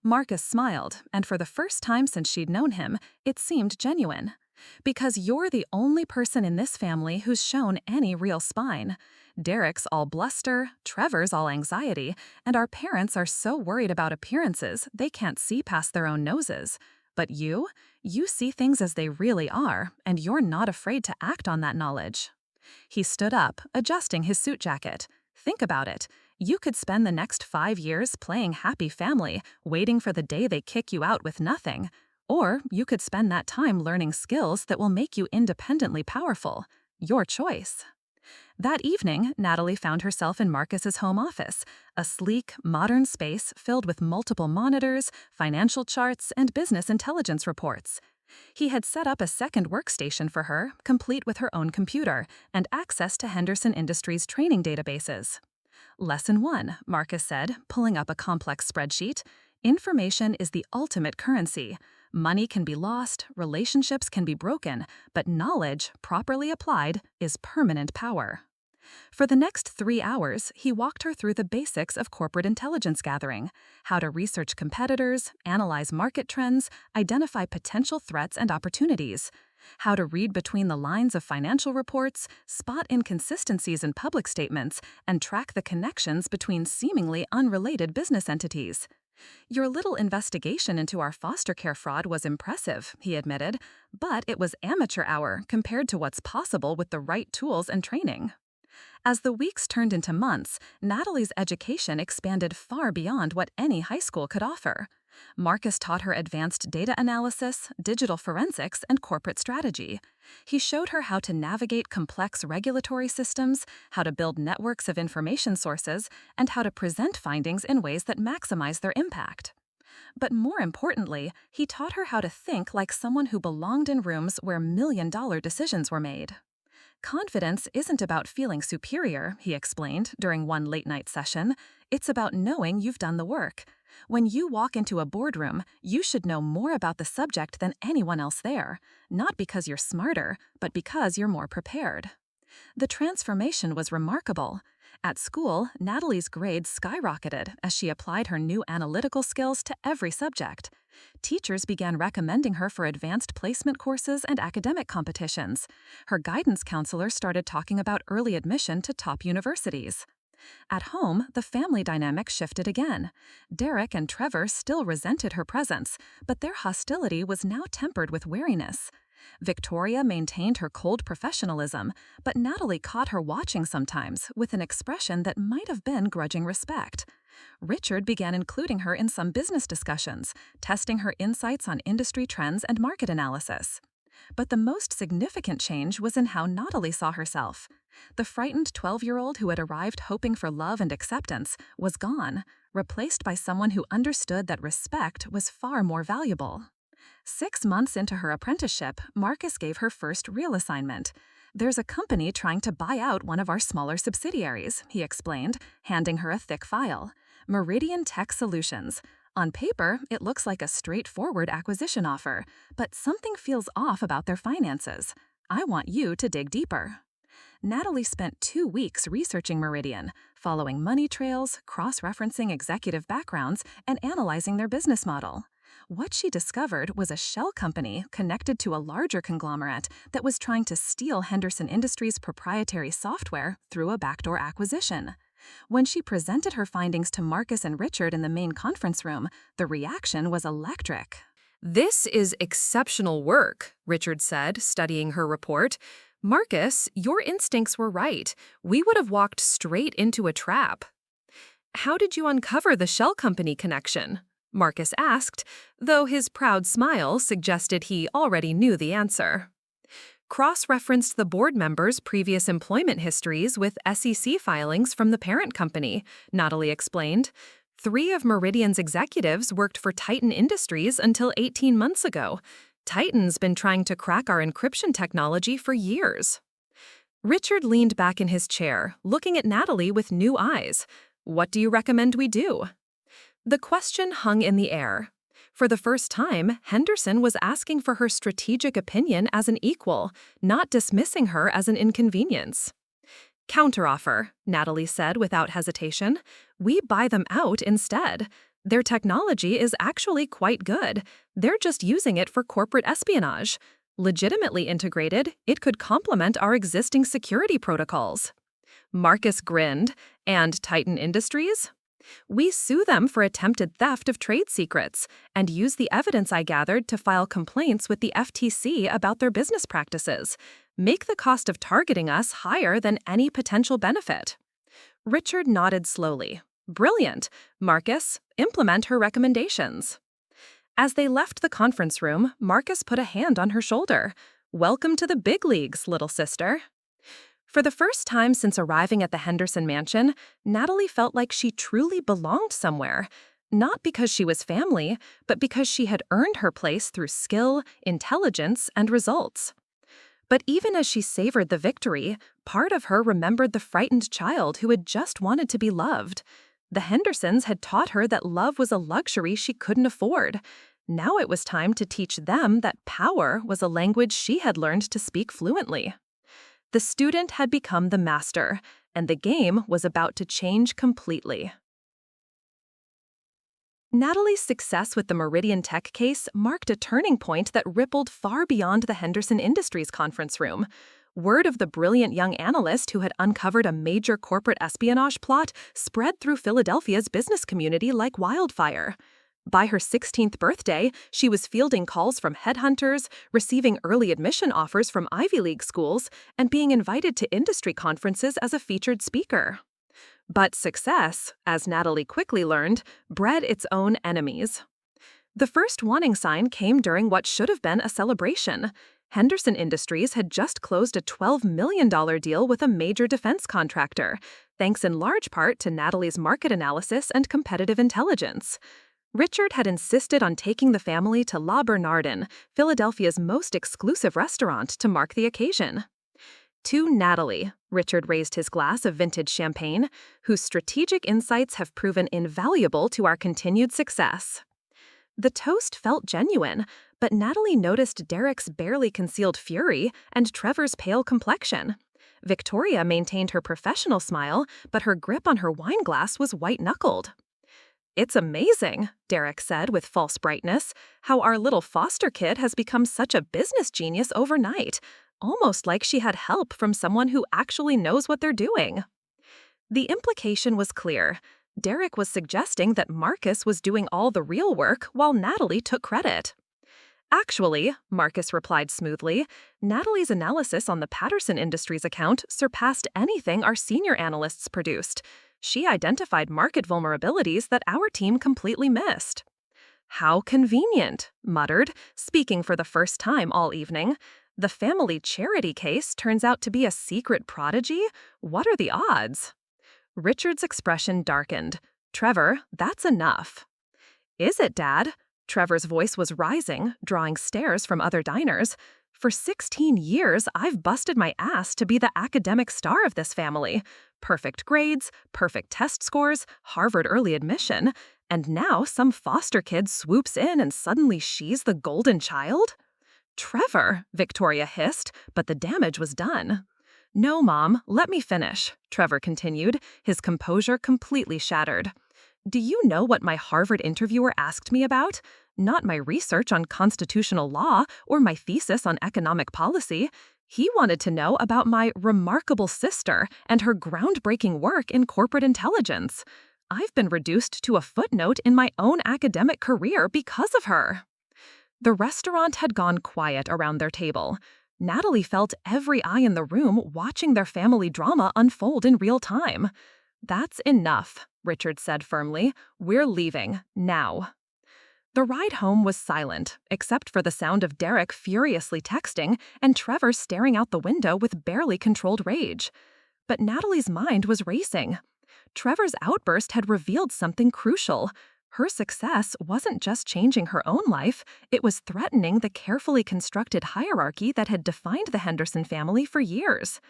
Marcus smiled, and for the first time since she'd known him, it seemed genuine. Because you're the only person in this family who's shown any real spine. Derek's all bluster, Trevor's all anxiety, and our parents are so worried about appearances they can't see past their own noses. But you see things as they really are, and you're not afraid to act on that knowledge. He stood up, adjusting his suit jacket. Think about it. You could spend the next 5 years playing happy family, waiting for the day they kick you out with nothing. Or you could spend that time learning skills that will make you independently powerful. Your choice. That evening, Natalie found herself in Marcus's home office, a sleek, modern space filled with multiple monitors, financial charts, and business intelligence reports. He had set up a second workstation for her, complete with her own computer, and access to Henderson Industries training databases. Lesson 1, Marcus said, pulling up a complex spreadsheet. Information is the ultimate currency. Money can be lost, relationships can be broken, but knowledge, properly applied, is permanent power. For the next 3 hours, he walked her through the basics of corporate intelligence gathering, how to research competitors, analyze market trends, identify potential threats and opportunities, how to read between the lines of financial reports, spot inconsistencies in public statements, and track the connections between seemingly unrelated business entities. Your little investigation into our foster care fraud was impressive, he admitted, but it was amateur hour compared to what's possible with the right tools and training. As the weeks turned into months, Natalie's education expanded far beyond what any high school could offer. Marcus taught her advanced data analysis, digital forensics, and corporate strategy. He showed her how to navigate complex regulatory systems, how to build networks of information sources, and how to present findings in ways that maximize their impact. But more importantly, he taught her how to think like someone who belonged in rooms where million-dollar decisions were made. Confidence isn't about feeling superior, he explained during one late-night session. It's about knowing you've done the work. When you walk into a boardroom, you should know more about the subject than anyone else there, not because you're smarter, but because you're more prepared. The transformation was remarkable. At school, Natalie's grades skyrocketed as she applied her new analytical skills to every subject. Teachers began recommending her for advanced placement courses and academic competitions. Her guidance counselor started talking about early admission to top universities. At home, the family dynamic shifted again. Derek and Trevor still resented her presence, but their hostility was now tempered with wariness. Victoria maintained her cold professionalism, but Natalie caught her watching sometimes with an expression that might have been grudging respect. Richard began including her in some business discussions, testing her insights on industry trends and market analysis. But the most significant change was in how Natalie saw herself. The frightened 12-year-old who had arrived hoping for love and acceptance was gone, replaced by someone who understood that respect was far more valuable. 6 months into her apprenticeship, Marcus gave her first real assignment. There's a company trying to buy out one of our smaller subsidiaries, he explained, handing her a thick file. Meridian Tech Solutions. On paper, it looks like a straightforward acquisition offer, but something feels off about their finances. I want you to dig deeper. Natalie spent 2 weeks researching Meridian, following money trails, cross-referencing executive backgrounds, and analyzing their business model. What she discovered was a shell company connected to a larger conglomerate that was trying to steal Henderson Industries' proprietary software through a backdoor acquisition. When she presented her findings to Marcus and Richard in the main conference room, the reaction was electric. This is exceptional work, Richard said, studying her report. Marcus, your instincts were right. We would have walked straight into a trap. How did you uncover the shell company connection? Marcus asked, though his proud smile suggested he already knew the answer. Cross-referenced the board members' previous employment histories with SEC filings from the parent company, Natalie explained. 3 of Meridian's executives worked for Titan Industries until 18 months ago. Titan's been trying to crack our encryption technology for years. Richard leaned back in his chair, looking at Natalie with new eyes. What do you recommend we do? The question hung in the air. For the first time, Henderson was asking for her strategic opinion as an equal, not dismissing her as an inconvenience. Counteroffer, Natalie said without hesitation. We buy them out instead. Their technology is actually quite good. They're just using it for corporate espionage. Legitimately integrated, it could complement our existing security protocols. Marcus grinned. And Titan Industries? We sue them for attempted theft of trade secrets and use the evidence I gathered to file complaints with the FTC about their business practices. Make the cost of targeting us higher than any potential benefit. Richard nodded slowly. Brilliant. Marcus, implement her recommendations. As they left the conference room, Marcus put a hand on her shoulder. Welcome to the big leagues, little sister. For the first time since arriving at the Henderson mansion, Natalie felt like she truly belonged somewhere. Not because she was family, but because she had earned her place through skill, intelligence, and results. But even as she savored the victory, part of her remembered the frightened child who had just wanted to be loved. The Hendersons had taught her that love was a luxury she couldn't afford. Now it was time to teach them that power was a language she had learned to speak fluently. The student had become the master, and the game was about to change completely. Natalie's success with the Meridian Tech case marked a turning point that rippled far beyond the Henderson Industries conference room. Word of the brilliant young analyst who had uncovered a major corporate espionage plot spread through Philadelphia's business community like wildfire. By her 16th birthday, she was fielding calls from headhunters, receiving early admission offers from Ivy League schools, and being invited to industry conferences as a featured speaker. But success, as Natalie quickly learned, bred its own enemies. The first warning sign came during what should have been a celebration. Henderson Industries had just closed a $12 million deal with a major defense contractor, thanks in large part to Natalie's market analysis and competitive intelligence. Richard had insisted on taking the family to La Bernardin, Philadelphia's most exclusive restaurant, to mark the occasion. To Natalie, Richard raised his glass of vintage champagne, whose strategic insights have proven invaluable to our continued success. The toast felt genuine, but Natalie noticed Derek's barely concealed fury and Trevor's pale complexion. Victoria maintained her professional smile, but her grip on her wine glass was white-knuckled. It's amazing, Derek said with false brightness, how our little foster kid has become such a business genius overnight, almost like she had help from someone who actually knows what they're doing. The implication was clear. Derek was suggesting that Marcus was doing all the real work while Natalie took credit. Actually, Marcus replied smoothly, Natalie's analysis on the Patterson Industries account surpassed anything our senior analysts produced. She identified market vulnerabilities that our team completely missed. How convenient, muttered, speaking for the first time all evening. The family charity case turns out to be a secret prodigy? What are the odds? Richard's expression darkened. Trevor, that's enough. Is it, Dad? Trevor's voice was rising, drawing stares from other diners. For 16 years, I've busted my ass to be the academic star of this family. Perfect grades, perfect test scores, Harvard early admission, and now some foster kid swoops in and suddenly she's the golden child? Trevor, Victoria hissed, but the damage was done. No, Mom, let me finish, Trevor continued, his composure completely shattered. Do you know what my Harvard interviewer asked me about? Not my research on constitutional law or my thesis on economic policy. He wanted to know about my remarkable sister and her groundbreaking work in corporate intelligence. I've been reduced to a footnote in my own academic career because of her. The restaurant had gone quiet around their table. Natalie felt every eye in the room watching their family drama unfold in real time. That's enough, Richard said firmly. We're leaving, now. The ride home was silent, except for the sound of Derek furiously texting and Trevor staring out the window with barely controlled rage. But Natalie's mind was racing. Trevor's outburst had revealed something crucial. Her success wasn't just changing her own life, it was threatening the carefully constructed hierarchy that had defined the Henderson family for years.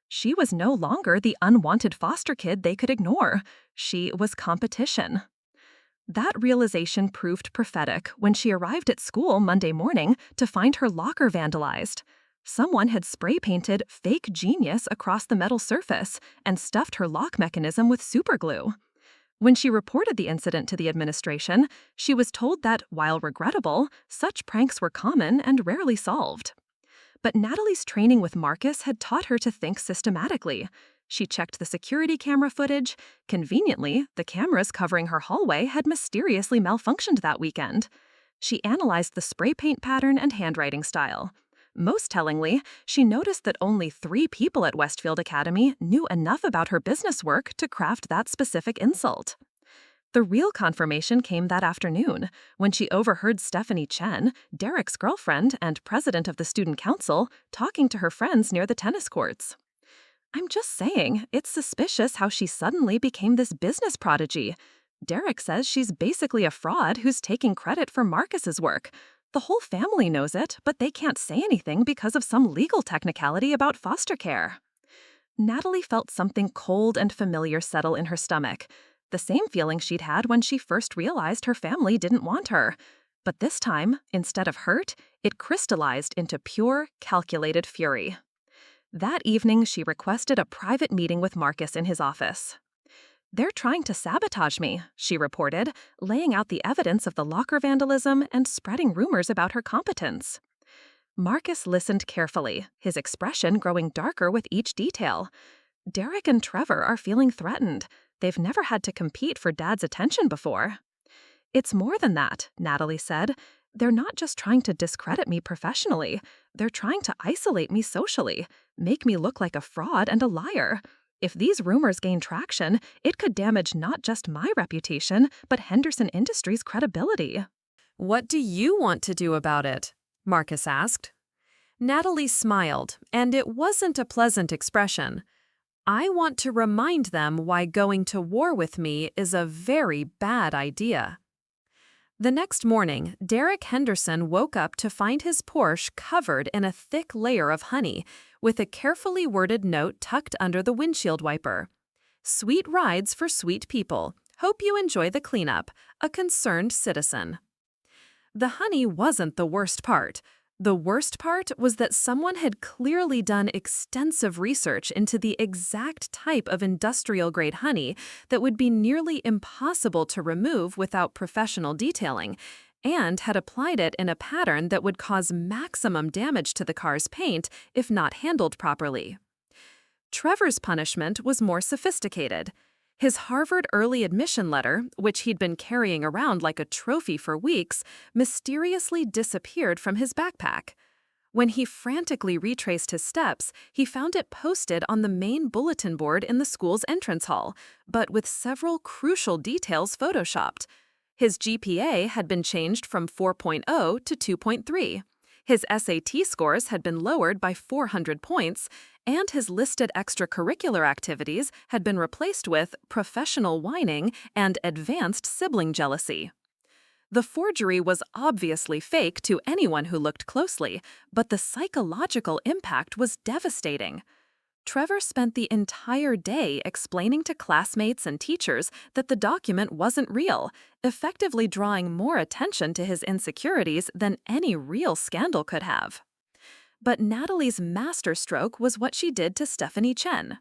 She was no longer the unwanted foster kid they could ignore. She was competition. That realization proved prophetic when she arrived at school Monday morning to find her locker vandalized. Someone had spray painted fake genius across the metal surface and stuffed her lock mechanism with superglue. When she reported the incident to the administration, she was told that, while regrettable, such pranks were common and rarely solved. But Natalie's training with Marcus had taught her to think systematically. She checked the security camera footage. Conveniently, the cameras covering her hallway had mysteriously malfunctioned that weekend. She analyzed the spray paint pattern and handwriting style. Most tellingly, she noticed that only 3 people at Westfield Academy knew enough about her business work to craft that specific insult. The real confirmation came that afternoon, when she overheard Stephanie Chen, Derek's girlfriend and president of the student council, talking to her friends near the tennis courts. "I'm just saying, it's suspicious how she suddenly became this business prodigy. Derek says she's basically a fraud who's taking credit for Marcus's work. The whole family knows it, but they can't say anything because of some legal technicality about foster care." Natalie felt something cold and familiar settle in her stomach, the same feeling she'd had when she first realized her family didn't want her. But this time, instead of hurt, it crystallized into pure, calculated fury. That evening, she requested a private meeting with Marcus in his office. "They're trying to sabotage me," she reported, laying out the evidence of the locker vandalism and spreading rumors about her competence. Marcus listened carefully, his expression growing darker with each detail. Derek and Trevor are feeling threatened. They've never had to compete for Dad's attention before. "It's more than that," Natalie said. "They're not just trying to discredit me professionally. They're trying to isolate me socially, make me look like a fraud and a liar. If these rumors gain traction, it could damage not just my reputation, but Henderson Industries' credibility." "What do you want to do about it?" Marcus asked. Natalie smiled, and it wasn't a pleasant expression. "I want to remind them why going to war with me is a very bad idea." The next morning, Derek Henderson woke up to find his Porsche covered in a thick layer of honey, with a carefully worded note tucked under the windshield wiper. "Sweet rides for sweet people. Hope you enjoy the cleanup. A concerned citizen." The honey wasn't the worst part. The worst part was that someone had clearly done extensive research into the exact type of industrial-grade honey that would be nearly impossible to remove without professional detailing, and had applied it in a pattern that would cause maximum damage to the car's paint if not handled properly. Trevor's punishment was more sophisticated. His Harvard early admission letter, which he'd been carrying around like a trophy for weeks, mysteriously disappeared from his backpack. When he frantically retraced his steps, he found it posted on the main bulletin board in the school's entrance hall, but with several crucial details photoshopped. His GPA had been changed from 4.0 to 2.3. His SAT scores had been lowered by 400 points, and his listed extracurricular activities had been replaced with professional whining and advanced sibling jealousy. The forgery was obviously fake to anyone who looked closely, but the psychological impact was devastating. Trevor spent the entire day explaining to classmates and teachers that the document wasn't real, effectively drawing more attention to his insecurities than any real scandal could have. But Natalie's masterstroke was what she did to Stephanie Chen.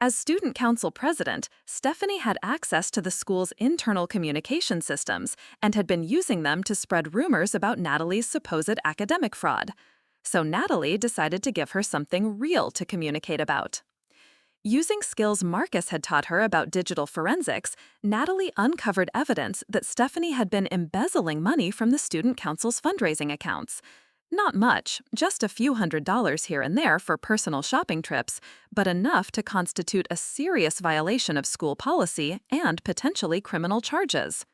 As student council president, Stephanie had access to the school's internal communication systems and had been using them to spread rumors about Natalie's supposed academic fraud. So Natalie decided to give her something real to communicate about. Using skills Marcus had taught her about digital forensics, Natalie uncovered evidence that Stephanie had been embezzling money from the student council's fundraising accounts. Not much, just a few $100s here and there for personal shopping trips, but enough to constitute a serious violation of school policy and potentially criminal charges.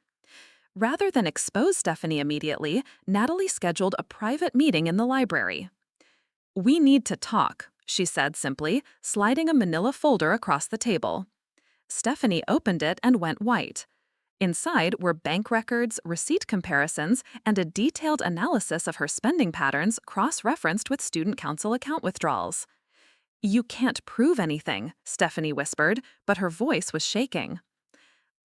Rather than expose Stephanie immediately, Natalie scheduled a private meeting in the library. "We need to talk," she said simply, sliding a manila folder across the table. Stephanie opened it and went white. Inside were bank records, receipt comparisons, and a detailed analysis of her spending patterns cross-referenced with student council account withdrawals. "You can't prove anything," Stephanie whispered, but her voice was shaking.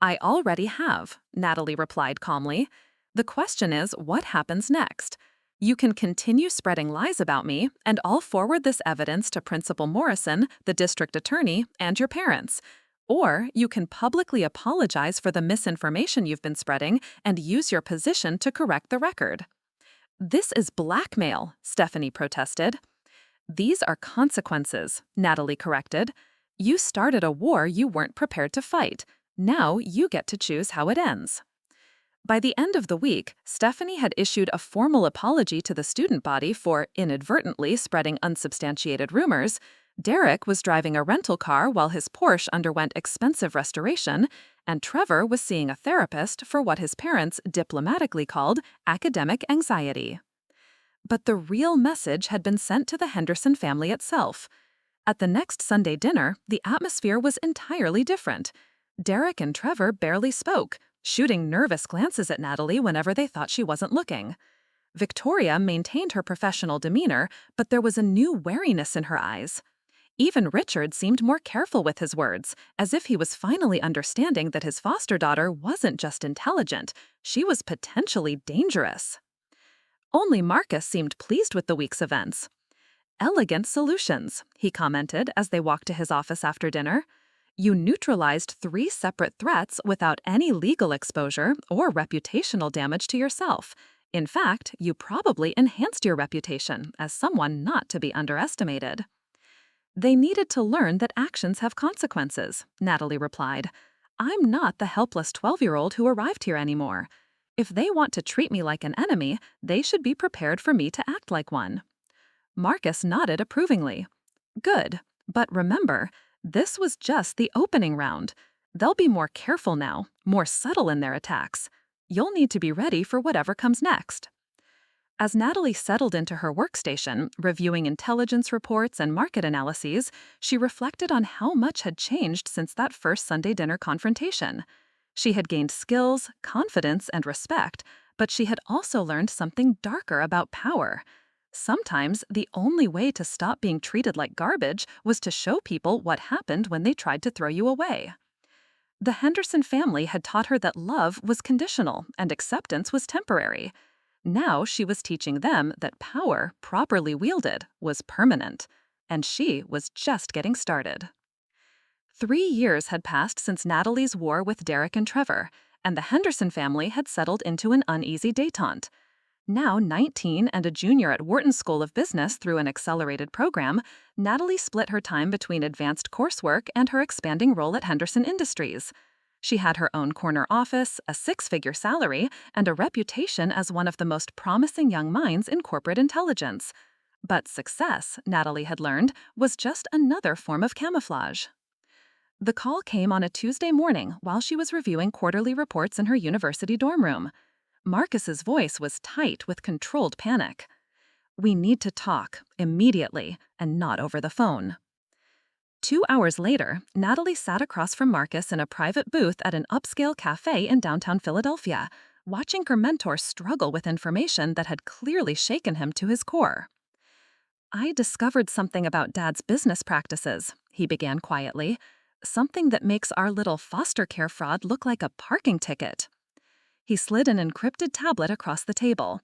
I already have, Natalie replied calmly. The question is, what happens next? You can continue spreading lies about me, and I'll forward this evidence to Principal Morrison, the district attorney, and your parents. Or you can publicly apologize for the misinformation you've been spreading and use your position to correct the record. This is blackmail, Stephanie protested. These are consequences, Natalie corrected. You started a war you weren't prepared to fight. Now you get to choose how it ends. By the end of the week, Stephanie had issued a formal apology to the student body for inadvertently spreading unsubstantiated rumors. Derek was driving a rental car while his Porsche underwent expensive restoration, and Trevor was seeing a therapist for what his parents diplomatically called academic anxiety. But the real message had been sent to the Henderson family itself. At the next Sunday dinner, the atmosphere was entirely different. Derek and Trevor barely spoke, shooting nervous glances at Natalie whenever they thought she wasn't looking. Victoria maintained her professional demeanor, but there was a new wariness in her eyes. Even Richard seemed more careful with his words, as if he was finally understanding that his foster daughter wasn't just intelligent, she was potentially dangerous. Only Marcus seemed pleased with the week's events. "Elegant solutions," he commented as they walked to his office after dinner. "You neutralized 3 separate threats without any legal exposure or reputational damage to yourself. In fact, you probably enhanced your reputation as someone not to be underestimated." "They needed to learn that actions have consequences," Natalie replied. "I'm not the helpless 12-year-old who arrived here anymore. If they want to treat me like an enemy, they should be prepared for me to act like one." Marcus nodded approvingly. "Good, but remember, this was just the opening round. They'll be more careful now, more subtle in their attacks. You'll need to be ready for whatever comes next." As Natalie settled into her workstation, reviewing intelligence reports and market analyses, she reflected on how much had changed since that first Sunday dinner confrontation. She had gained skills, confidence, and respect, but she had also learned something darker about power. Sometimes the only way to stop being treated like garbage was to show people what happened when they tried to throw you away. The Henderson family had taught her that love was conditional and acceptance was temporary. Now she was teaching them that power, properly wielded, was permanent, and she was just getting started. 3 years had passed since Natalie's war with Derek and Trevor, and the Henderson family had settled into an uneasy détente. Now 19 and a junior at Wharton School of Business through an accelerated program, Natalie split her time between advanced coursework and her expanding role at Henderson Industries. She had her own corner office, a 6-figure salary, and a reputation as one of the most promising young minds in corporate intelligence. But success, Natalie had learned, was just another form of camouflage. The call came on a Tuesday morning while she was reviewing quarterly reports in her university dorm room. Marcus's voice was tight with controlled panic. "We need to talk, immediately, and not over the phone." 2 hours later, Natalie sat across from Marcus in a private booth at an upscale cafe in downtown Philadelphia, watching her mentor struggle with information that had clearly shaken him to his core. "I discovered something about Dad's business practices," he began quietly. "Something that makes our little foster care fraud look like a parking ticket." He slid an encrypted tablet across the table.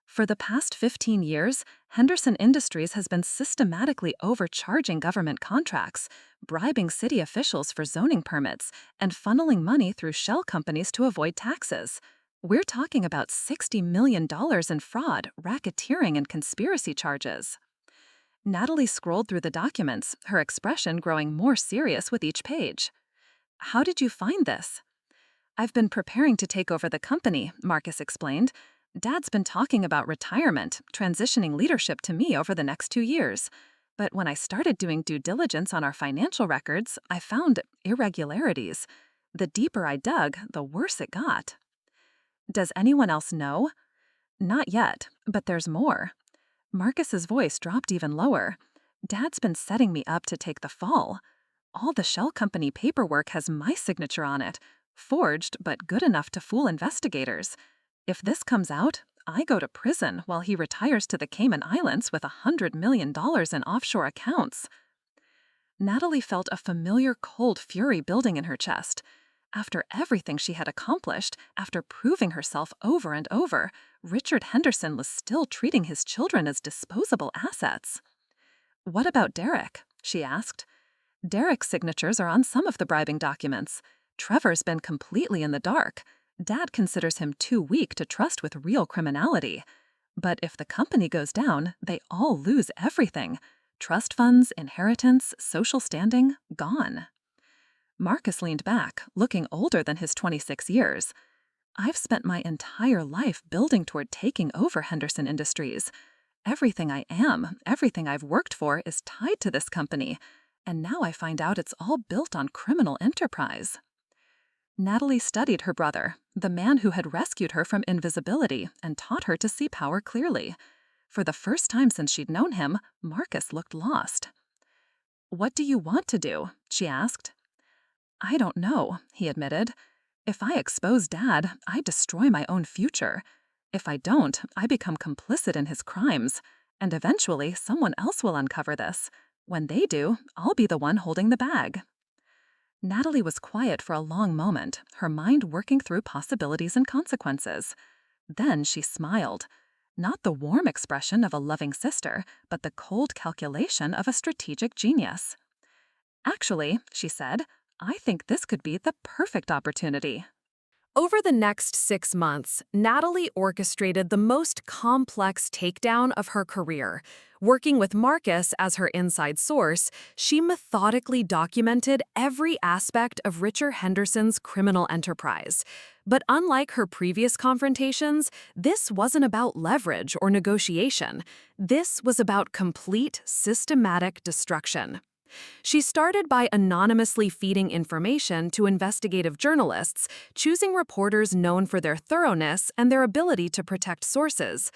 "For the past 15 years, Henderson Industries has been systematically overcharging government contracts, bribing city officials for zoning permits, and funneling money through shell companies to avoid taxes. We're talking about $60 million in fraud, racketeering, and conspiracy charges." Natalie scrolled through the documents, her expression growing more serious with each page. "How did you find this?" "I've been preparing to take over the company," Marcus explained. "Dad's been talking about retirement, transitioning leadership to me over the next 2 years. But when I started doing due diligence on our financial records, I found irregularities. The deeper I dug, the worse it got." "Does anyone else know?" "Not yet, but there's more." Marcus's voice dropped even lower. "Dad's been setting me up to take the fall. All the shell company paperwork has my signature on it, forged but good enough to fool investigators. If this comes out, I go to prison while he retires to the Cayman Islands with $100 million in offshore accounts." Natalie felt a familiar cold fury building in her chest. After everything she had accomplished, after proving herself over and over, Richard Henderson was still treating his children as disposable assets. "What about Derek?" she asked. "Derek's signatures are on some of the bribing documents. Trevor's been completely in the dark. Dad considers him too weak to trust with real criminality. But if the company goes down, they all lose everything. Trust funds, inheritance, social standing, gone." Marcus leaned back, looking older than his 26 years. "I've spent my entire life building toward taking over Henderson Industries. Everything I am, everything I've worked for is tied to this company, and now I find out it's all built on criminal enterprise." Natalie studied her brother, the man who had rescued her from invisibility and taught her to see power clearly. For the first time since she'd known him, Marcus looked lost. "What do you want to do?" she asked. "I don't know," he admitted. "If I expose Dad, I destroy my own future. If I don't, I become complicit in his crimes. And eventually, someone else will uncover this. When they do, I'll be the one holding the bag." Natalie was quiet for a long moment, her mind working through possibilities and consequences. Then she smiled. Not the warm expression of a loving sister, but the cold calculation of a strategic genius. "Actually," she said, "I think this could be the perfect opportunity." Over the next 6 months, Natalie orchestrated the most complex takedown of her career. Working with Marcus as her inside source, she methodically documented every aspect of Richard Henderson's criminal enterprise. But unlike her previous confrontations, this wasn't about leverage or negotiation. This was about complete, systematic destruction. She started by anonymously feeding information to investigative journalists, choosing reporters known for their thoroughness and their ability to protect sources.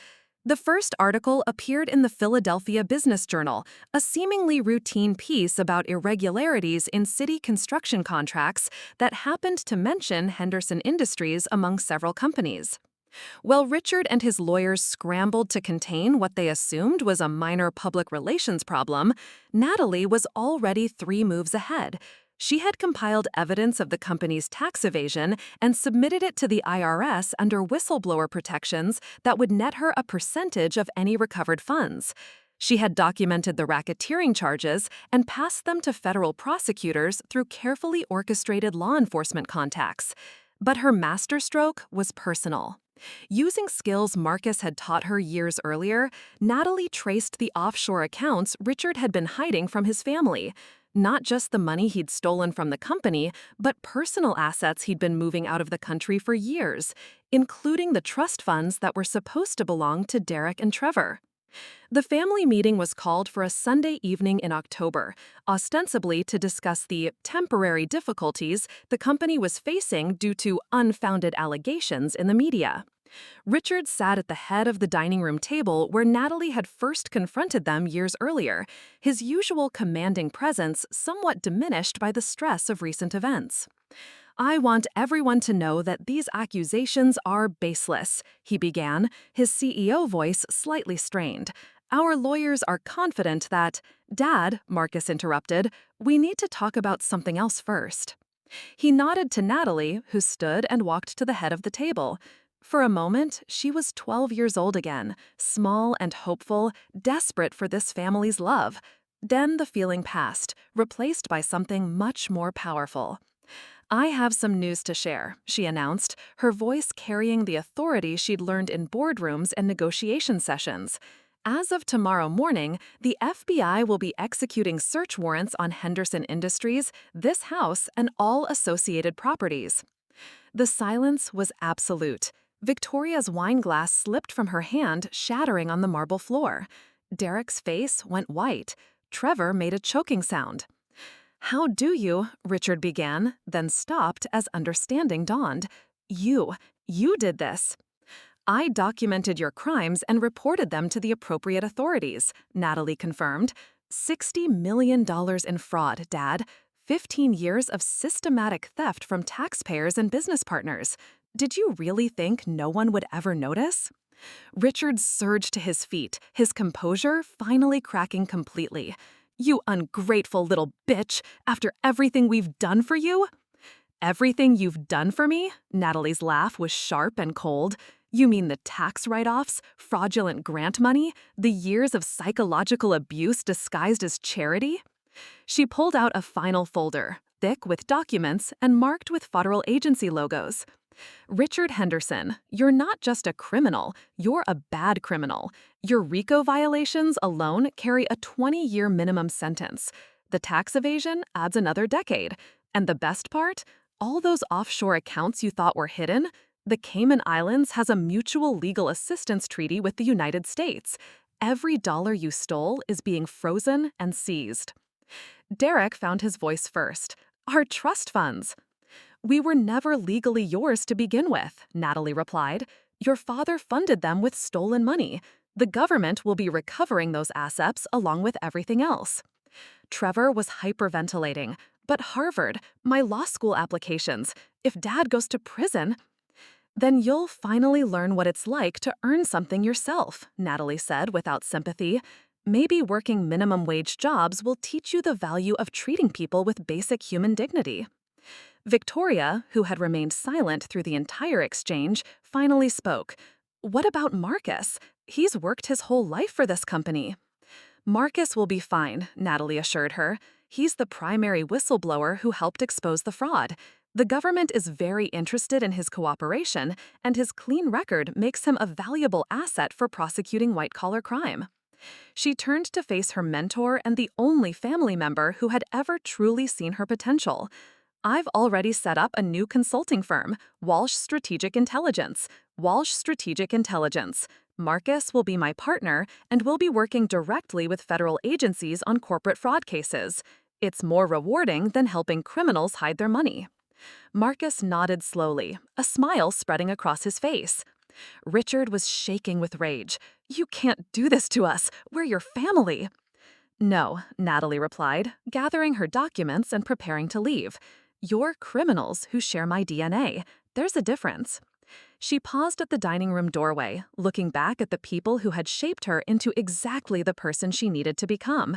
The first article appeared in the Philadelphia Business Journal, a seemingly routine piece about irregularities in city construction contracts that happened to mention Henderson Industries among several companies. While Richard and his lawyers scrambled to contain what they assumed was a minor public relations problem, Natalie was already 3 moves ahead. She had compiled evidence of the company's tax evasion and submitted it to the IRS under whistleblower protections that would net her a percentage of any recovered funds. She had documented the racketeering charges and passed them to federal prosecutors through carefully orchestrated law enforcement contacts. But her masterstroke was personal. Using skills Marcus had taught her years earlier, Natalie traced the offshore accounts Richard had been hiding from his family. Not just the money he'd stolen from the company, but personal assets he'd been moving out of the country for years, including the trust funds that were supposed to belong to Derek and Trevor. The family meeting was called for a Sunday evening in October, ostensibly to discuss the temporary difficulties the company was facing due to unfounded allegations in the media. Richard sat at the head of the dining room table where Natalie had first confronted them years earlier, his usual commanding presence somewhat diminished by the stress of recent events. "I want everyone to know that these accusations are baseless," he began, his CEO voice slightly strained. "Our lawyers are confident that—" "Dad," Marcus interrupted, "we need to talk about something else first." He nodded to Natalie, who stood and walked to the head of the table. For a moment, she was 12 years old again, small and hopeful, desperate for this family's love. Then the feeling passed, replaced by something much more powerful. "I have some news to share," she announced, her voice carrying the authority she'd learned in boardrooms and negotiation sessions. "As of tomorrow morning, the FBI will be executing search warrants on Henderson Industries, this house, and all associated properties." The silence was absolute. Victoria's wine glass slipped from her hand, shattering on the marble floor. Derek's face went white. Trevor made a choking sound. "How do you?" Richard began, then stopped as understanding dawned. You did this." "I documented your crimes and reported them to the appropriate authorities," Natalie confirmed. $60 million in fraud, Dad. 15 years of systematic theft from taxpayers and business partners. Did you really think no one would ever notice?" Richard surged to his feet, his composure finally cracking completely. "You ungrateful little bitch! After everything we've done for you?" Everything you've done for me? Natalie's laugh was sharp and cold. You mean the tax write-offs, fraudulent grant money, the years of psychological abuse disguised as charity? She pulled out a final folder, thick with documents and marked with federal agency logos. Richard Henderson, you're not just a criminal, you're a bad criminal. Your RICO violations alone carry a 20-year minimum sentence. The tax evasion adds another decade. And the best part? All those offshore accounts you thought were hidden? The Cayman Islands has a mutual legal assistance treaty with the United States. Every dollar you stole is being frozen and seized. Derek found his voice first. Our trust funds. We were never legally yours to begin with, Natalie replied. Your father funded them with stolen money. The government will be recovering those assets along with everything else. Trevor was hyperventilating. But Harvard, my law school applications, if Dad goes to prison, then you'll finally learn what it's like to earn something yourself, Natalie said without sympathy. Maybe working minimum wage jobs will teach you the value of treating people with basic human dignity. Victoria, who had remained silent through the entire exchange, finally spoke. What about Marcus? He's worked his whole life for this company. Marcus will be fine, Natalie assured her. He's the primary whistleblower who helped expose the fraud. The government is very interested in his cooperation, and his clean record makes him a valuable asset for prosecuting white-collar crime. She turned to face her mentor and the only family member who had ever truly seen her potential. I've already set up a new consulting firm, Walsh Strategic Intelligence. Walsh Strategic Intelligence. Marcus will be my partner, and we'll be working directly with federal agencies on corporate fraud cases. It's more rewarding than helping criminals hide their money. Marcus nodded slowly, a smile spreading across his face. Richard was shaking with rage. You can't do this to us. We're your family. No, Natalie replied, gathering her documents and preparing to leave. You're criminals who share my DNA. There's a difference. She paused at the dining room doorway, looking back at the people who had shaped her into exactly the person she needed to become.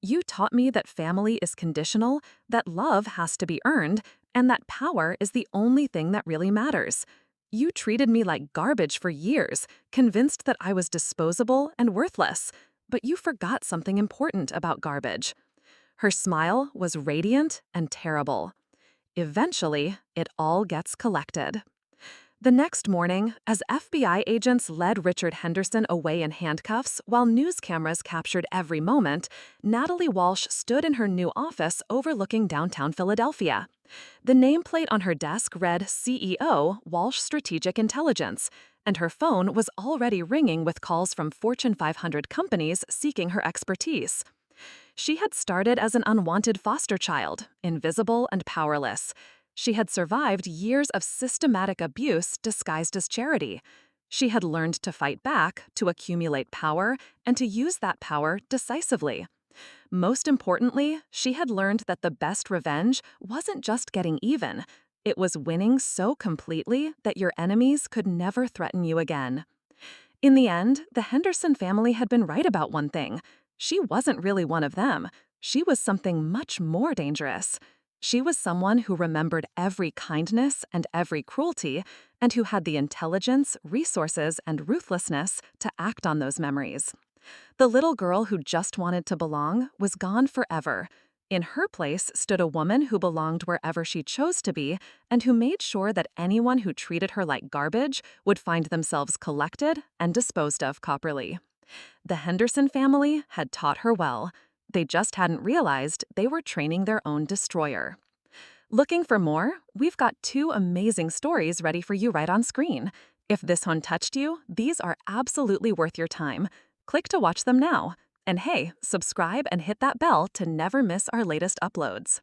You taught me that family is conditional, that love has to be earned, and that power is the only thing that really matters. You treated me like garbage for years, convinced that I was disposable and worthless. But you forgot something important about garbage. Her smile was radiant and terrible. Eventually, it all gets collected. The next morning, as FBI agents led Richard Henderson away in handcuffs while news cameras captured every moment, Natalie Walsh stood in her new office overlooking downtown Philadelphia. The nameplate on her desk read CEO, Walsh Strategic Intelligence, and her phone was already ringing with calls from Fortune 500 companies seeking her expertise. She had started as an unwanted foster child, invisible and powerless. She had survived years of systematic abuse disguised as charity. She had learned to fight back, to accumulate power, and to use that power decisively. Most importantly, she had learned that the best revenge wasn't just getting even. It was winning so completely that your enemies could never threaten you again. In the end, the Henderson family had been right about one thing. She wasn't really one of them. She was something much more dangerous. She was someone who remembered every kindness and every cruelty, and who had the intelligence, resources, and ruthlessness to act on those memories. The little girl who just wanted to belong was gone forever. In her place stood a woman who belonged wherever she chose to be, and who made sure that anyone who treated her like garbage would find themselves collected and disposed of properly. The Henderson family had taught her well. They just hadn't realized they were training their own destroyer. Looking for more? We've got 2 amazing stories ready for you right on screen. If this one touched you, these are absolutely worth your time. Click to watch them now. And hey, subscribe and hit that bell to never miss our latest uploads.